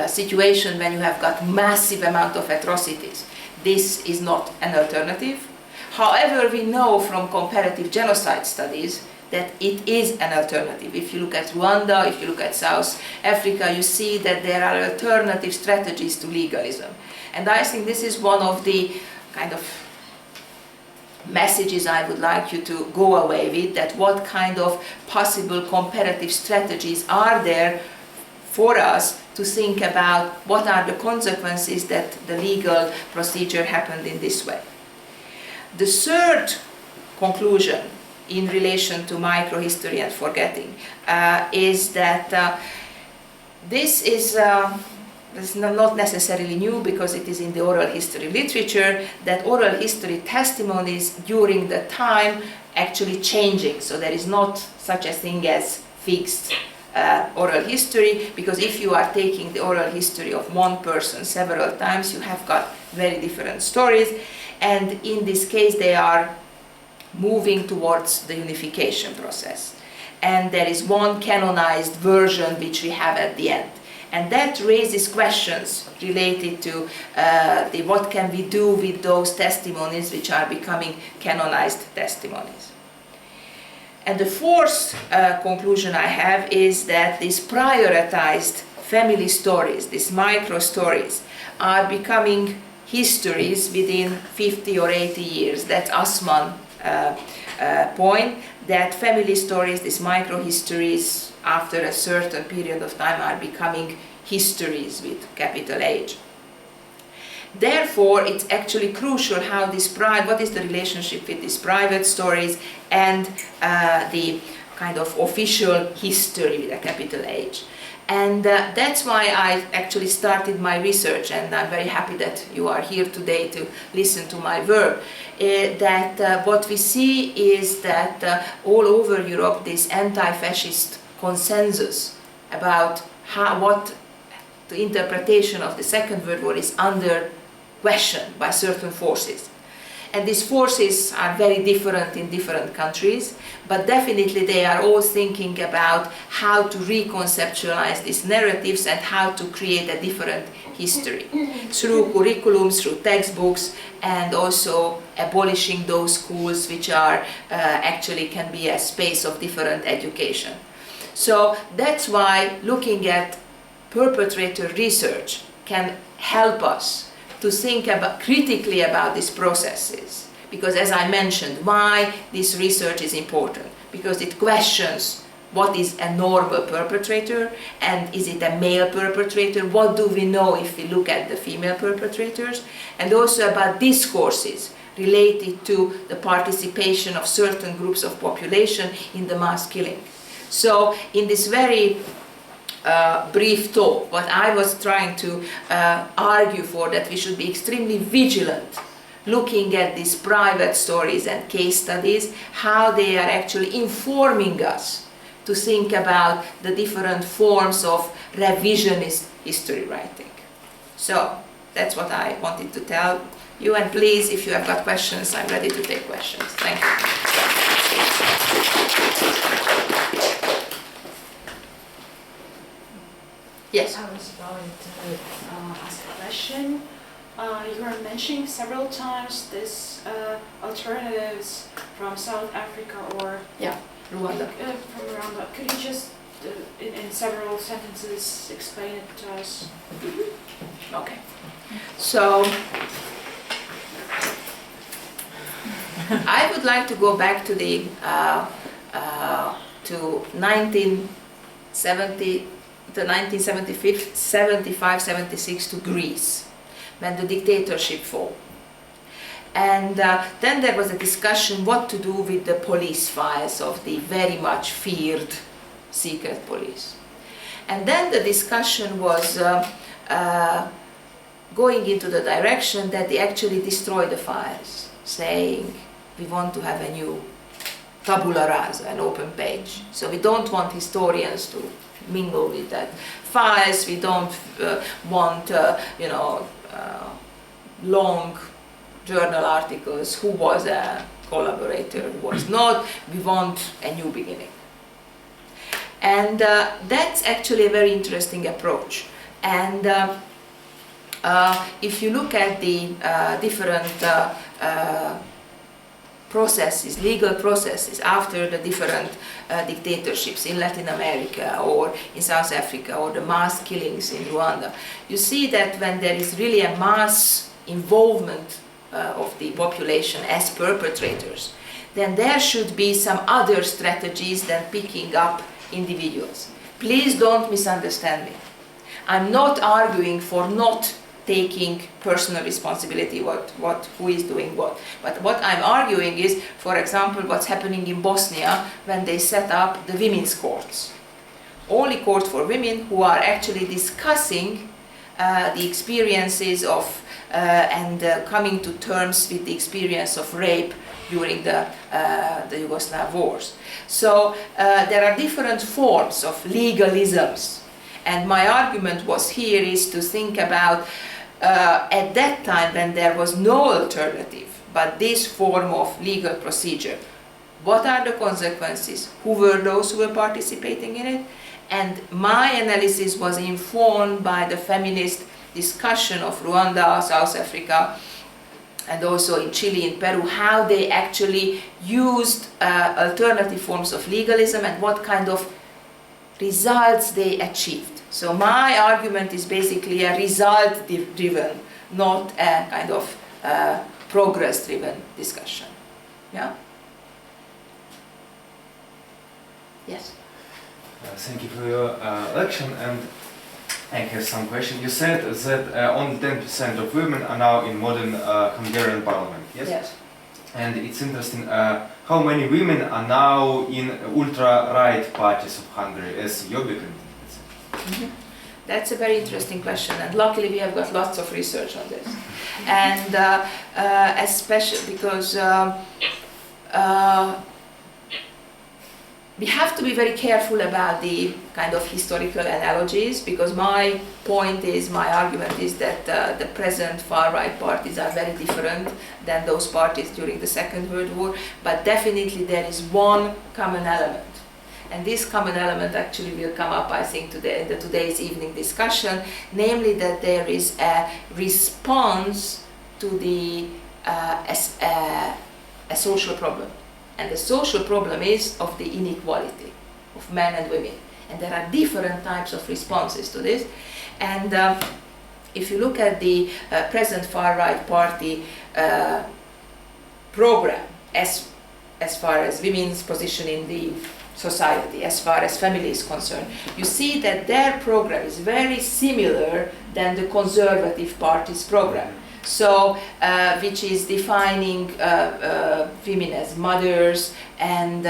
situation when you have got massive amount of atrocities, this is not an alternative. However, we know from comparative genocide studies that it is an alternative. If you look at Rwanda, if you look at South Africa, you see that there are alternative strategies to legalism. And I think this is one of the kind of messages I would like you to go away with, that what kind of possible comparative strategies are there for us to think about what are the consequences that the legal procedure happened in this way. The third conclusion in relation to microhistory and forgetting is that this is not necessarily new, because it is in the oral history literature, that oral history testimonies during the time actually changing. So there is not such a thing as fixed oral history, because if you are taking the oral history of one person several times, you have got very different stories, and in this case they are moving towards the unification process. And there is one canonized version which we have at the end. And that raises questions related to what can we do with those testimonies which are becoming canonized testimonies. And the fourth conclusion I have is that these prioritized family stories, these micro stories, are becoming histories within 50 or 80 years. That's Assmann point, that family stories, these micro histories, after a certain period of time are becoming histories with capital H. Therefore, it's actually crucial how what is the relationship with these private stories and the kind of official history with a capital H. And that's why I actually started my research, and I'm very happy that you are here today to listen to my work. What we see is that all over Europe, this anti-fascist consensus about what the interpretation of the Second World War is under question by certain forces. And these forces are very different in different countries, but definitely they are all thinking about how to reconceptualize these narratives and how to create a different history through curriculums, through textbooks, and also abolishing those schools which are actually can be a space of different education. So that's why looking at perpetrator research can help us to think critically about these processes. Because as I mentioned, why this research is important? Because it questions what is a normal perpetrator, and is it a male perpetrator? What do we know if we look at the female perpetrators? And also about discourses related to the participation of certain groups of population in the mass killing. So in this very brief talk, what I was trying to argue for, that we should be extremely vigilant looking at these private stories and case studies, how they are actually informing us to think about the different forms of revisionist history writing. So that's what I wanted to tell you, and please, if you have got questions, I'm ready to take questions. Thank you. Yes. I was about to ask a question. You were mentioning several times this alternatives from South Africa or Rwanda. from Rwanda. Could you just, in several sentences, explain it to us? Okay. So I would like to go back to the to 1975-76 to Greece, when the dictatorship fell. And then there was a discussion what to do with the police files of the very much feared secret police. And then the discussion was going into the direction that they actually destroy the files, saying we want to have a new tabula rasa, an open page. So we don't want historians to mingle with that files. We don't want long journal articles, who was a collaborator, who was not. We want a new beginning. And that's actually a very interesting approach. And if you look at the different processes, legal processes after the different dictatorships in Latin America or in South Africa, or the mass killings in Rwanda, you see that when there is really a mass involvement of the population as perpetrators, then there should be some other strategies than picking up individuals. Please don't misunderstand me. I'm not arguing for not taking personal responsibility, who is doing what. But what I'm arguing is, for example, what's happening in Bosnia when they set up the women's courts. Only court for women who are actually discussing the experiences of and coming to terms with the experience of rape during the Yugoslav wars. So there are different forms of legalisms. And my argument was here is to think about at that time when there was no alternative, but this form of legal procedure. What are the consequences? Who were those who were participating in it? And my analysis was informed by the feminist discussion of Rwanda, South Africa, and also in Chile, in Peru, how they actually used alternative forms of legalism and what kind of results they achieved. So my argument is basically a result-driven, not a kind of progress-driven discussion. Yeah? Yes? Thank you for your lecture, and I have some questions. You said that only 10% of women are now in modern Hungarian parliament, yes? Yes. And it's interesting, how many women are now in ultra-right parties of Hungary as Jobbik? That's a very interesting question, and luckily we have got lots of research on this. And especially because we have to be very careful about the kind of historical analogies, because my argument is that the present far-right parties are very different than those parties during the Second World War, but definitely there is one common element. And this common element actually will come up, I think, today in today's evening discussion, namely that there is a response to a social problem. And the social problem is of the inequality of men and women. And there are different types of responses to this. And if you look at the present far-right party program, as far as women's position in the society, as far as family is concerned, you see that their program is very similar than the Conservative Party's program. So, which is defining women as mothers and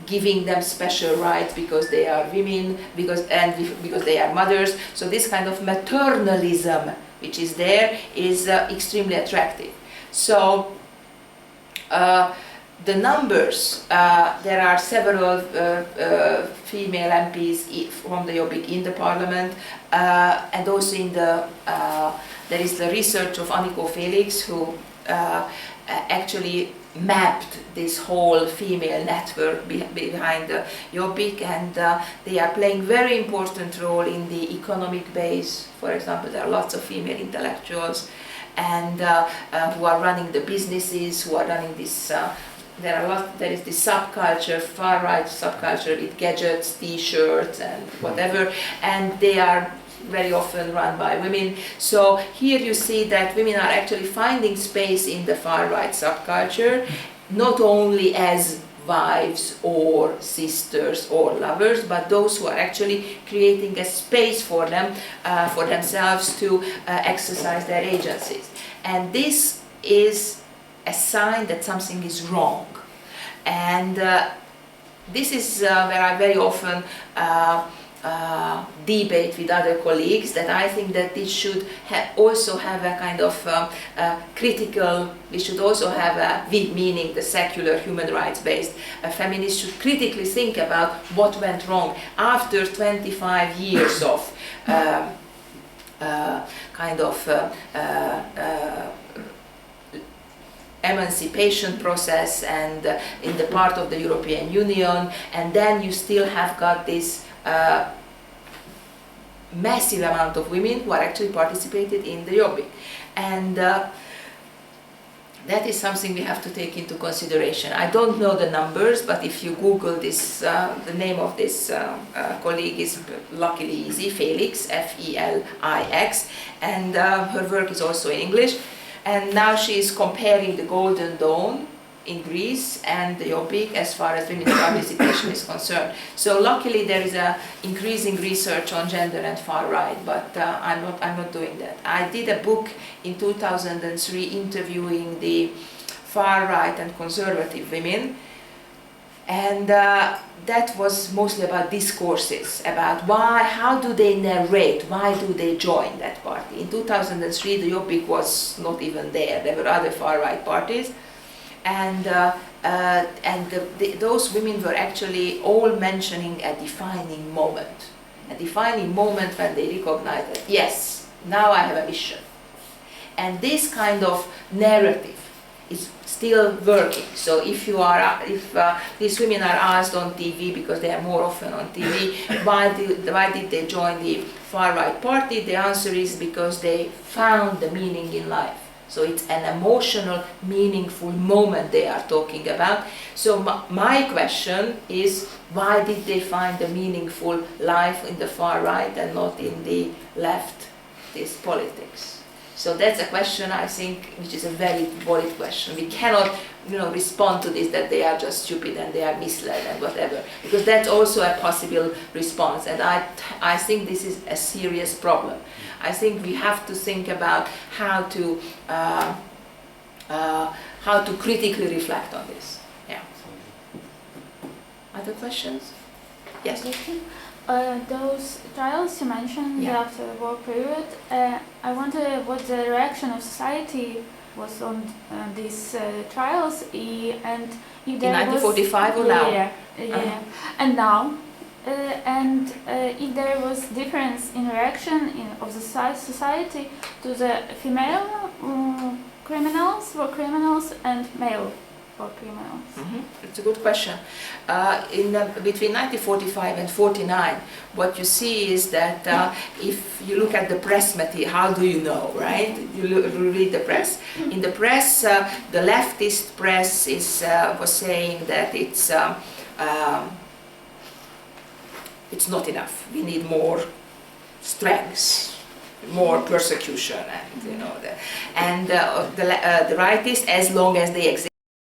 giving them special rights because they are women, because they are mothers. So this kind of maternalism which is there is extremely attractive. So the numbers, there are several female MPs from the Jobbik in the parliament, and also in the there is the research of Aniko Felix, who actually mapped this whole female network behind the Jobbik, and they are playing very important role in the economic base. For example, there are lots of female intellectuals and who are running the businesses, who are running this. There is this subculture, far-right subculture with gadgets, t-shirts and whatever, and they are very often run by women. So here you see that women are actually finding space in the far-right subculture, not only as wives or sisters or lovers, but those who are actually creating a space for them, for themselves to exercise their agencies. And this is a sign that something is wrong. And this is where I very often debate with other colleagues, that I think that this should also have a kind of critical, we should also have a, meaning the secular human rights based feminists should critically think about what went wrong after 25 years of kind of emancipation process and in the part of the European Union, and then you still have got this massive amount of women who are actually participated in the Jobbik. And that is something we have to take into consideration. I don't know the numbers, but if you Google this, the name of this colleague is luckily easy, Felix, F-E-L-I-X, and her work is also in English. And now she is comparing the Golden Dawn in Greece and the Jobbik as far as women's participation is concerned. So luckily there is a increasing research on gender and far right, but I'm not doing that. I did a book in 2003 interviewing the far right and conservative women, and that was mostly about discourses, about why, how do they narrate, why do they join that party. In 2003 the Jobbik was not even there, there were other far right parties. And those women were actually all mentioning a defining moment when they recognized that, yes, now I have a mission. And this kind of narrative is still working. So if these women are asked on TV, because they are more often on TV, why did they join the far right party? The answer is because they found the meaning in life. So it's an emotional, meaningful moment they are talking about. So my question is, why did they find a meaningful life in the far right and not in the left, this politics? So that's a question, I think, which is a very valid question. We cannot, respond to this that they are just stupid and they are misled and whatever, because that's also a possible response. And I think this is a serious problem. I think we have to think about how to critically reflect on this. Yeah. Other questions? Yes. Those trials you mentioned, Yeah. the after-war period, I wonder what the reaction of society was on these trials, and if In there 1945 was, or now? Yeah, and now, and if there was difference in reaction of the society to the female war criminals, and male war criminals. It's a good question. Between 1945 and 49, what you see is that if you look at the press material, how do you know, right? You read the press. In the press, the leftist press was saying that it's not enough. We need more strengths, more persecution, and the rightists, as long as they exist.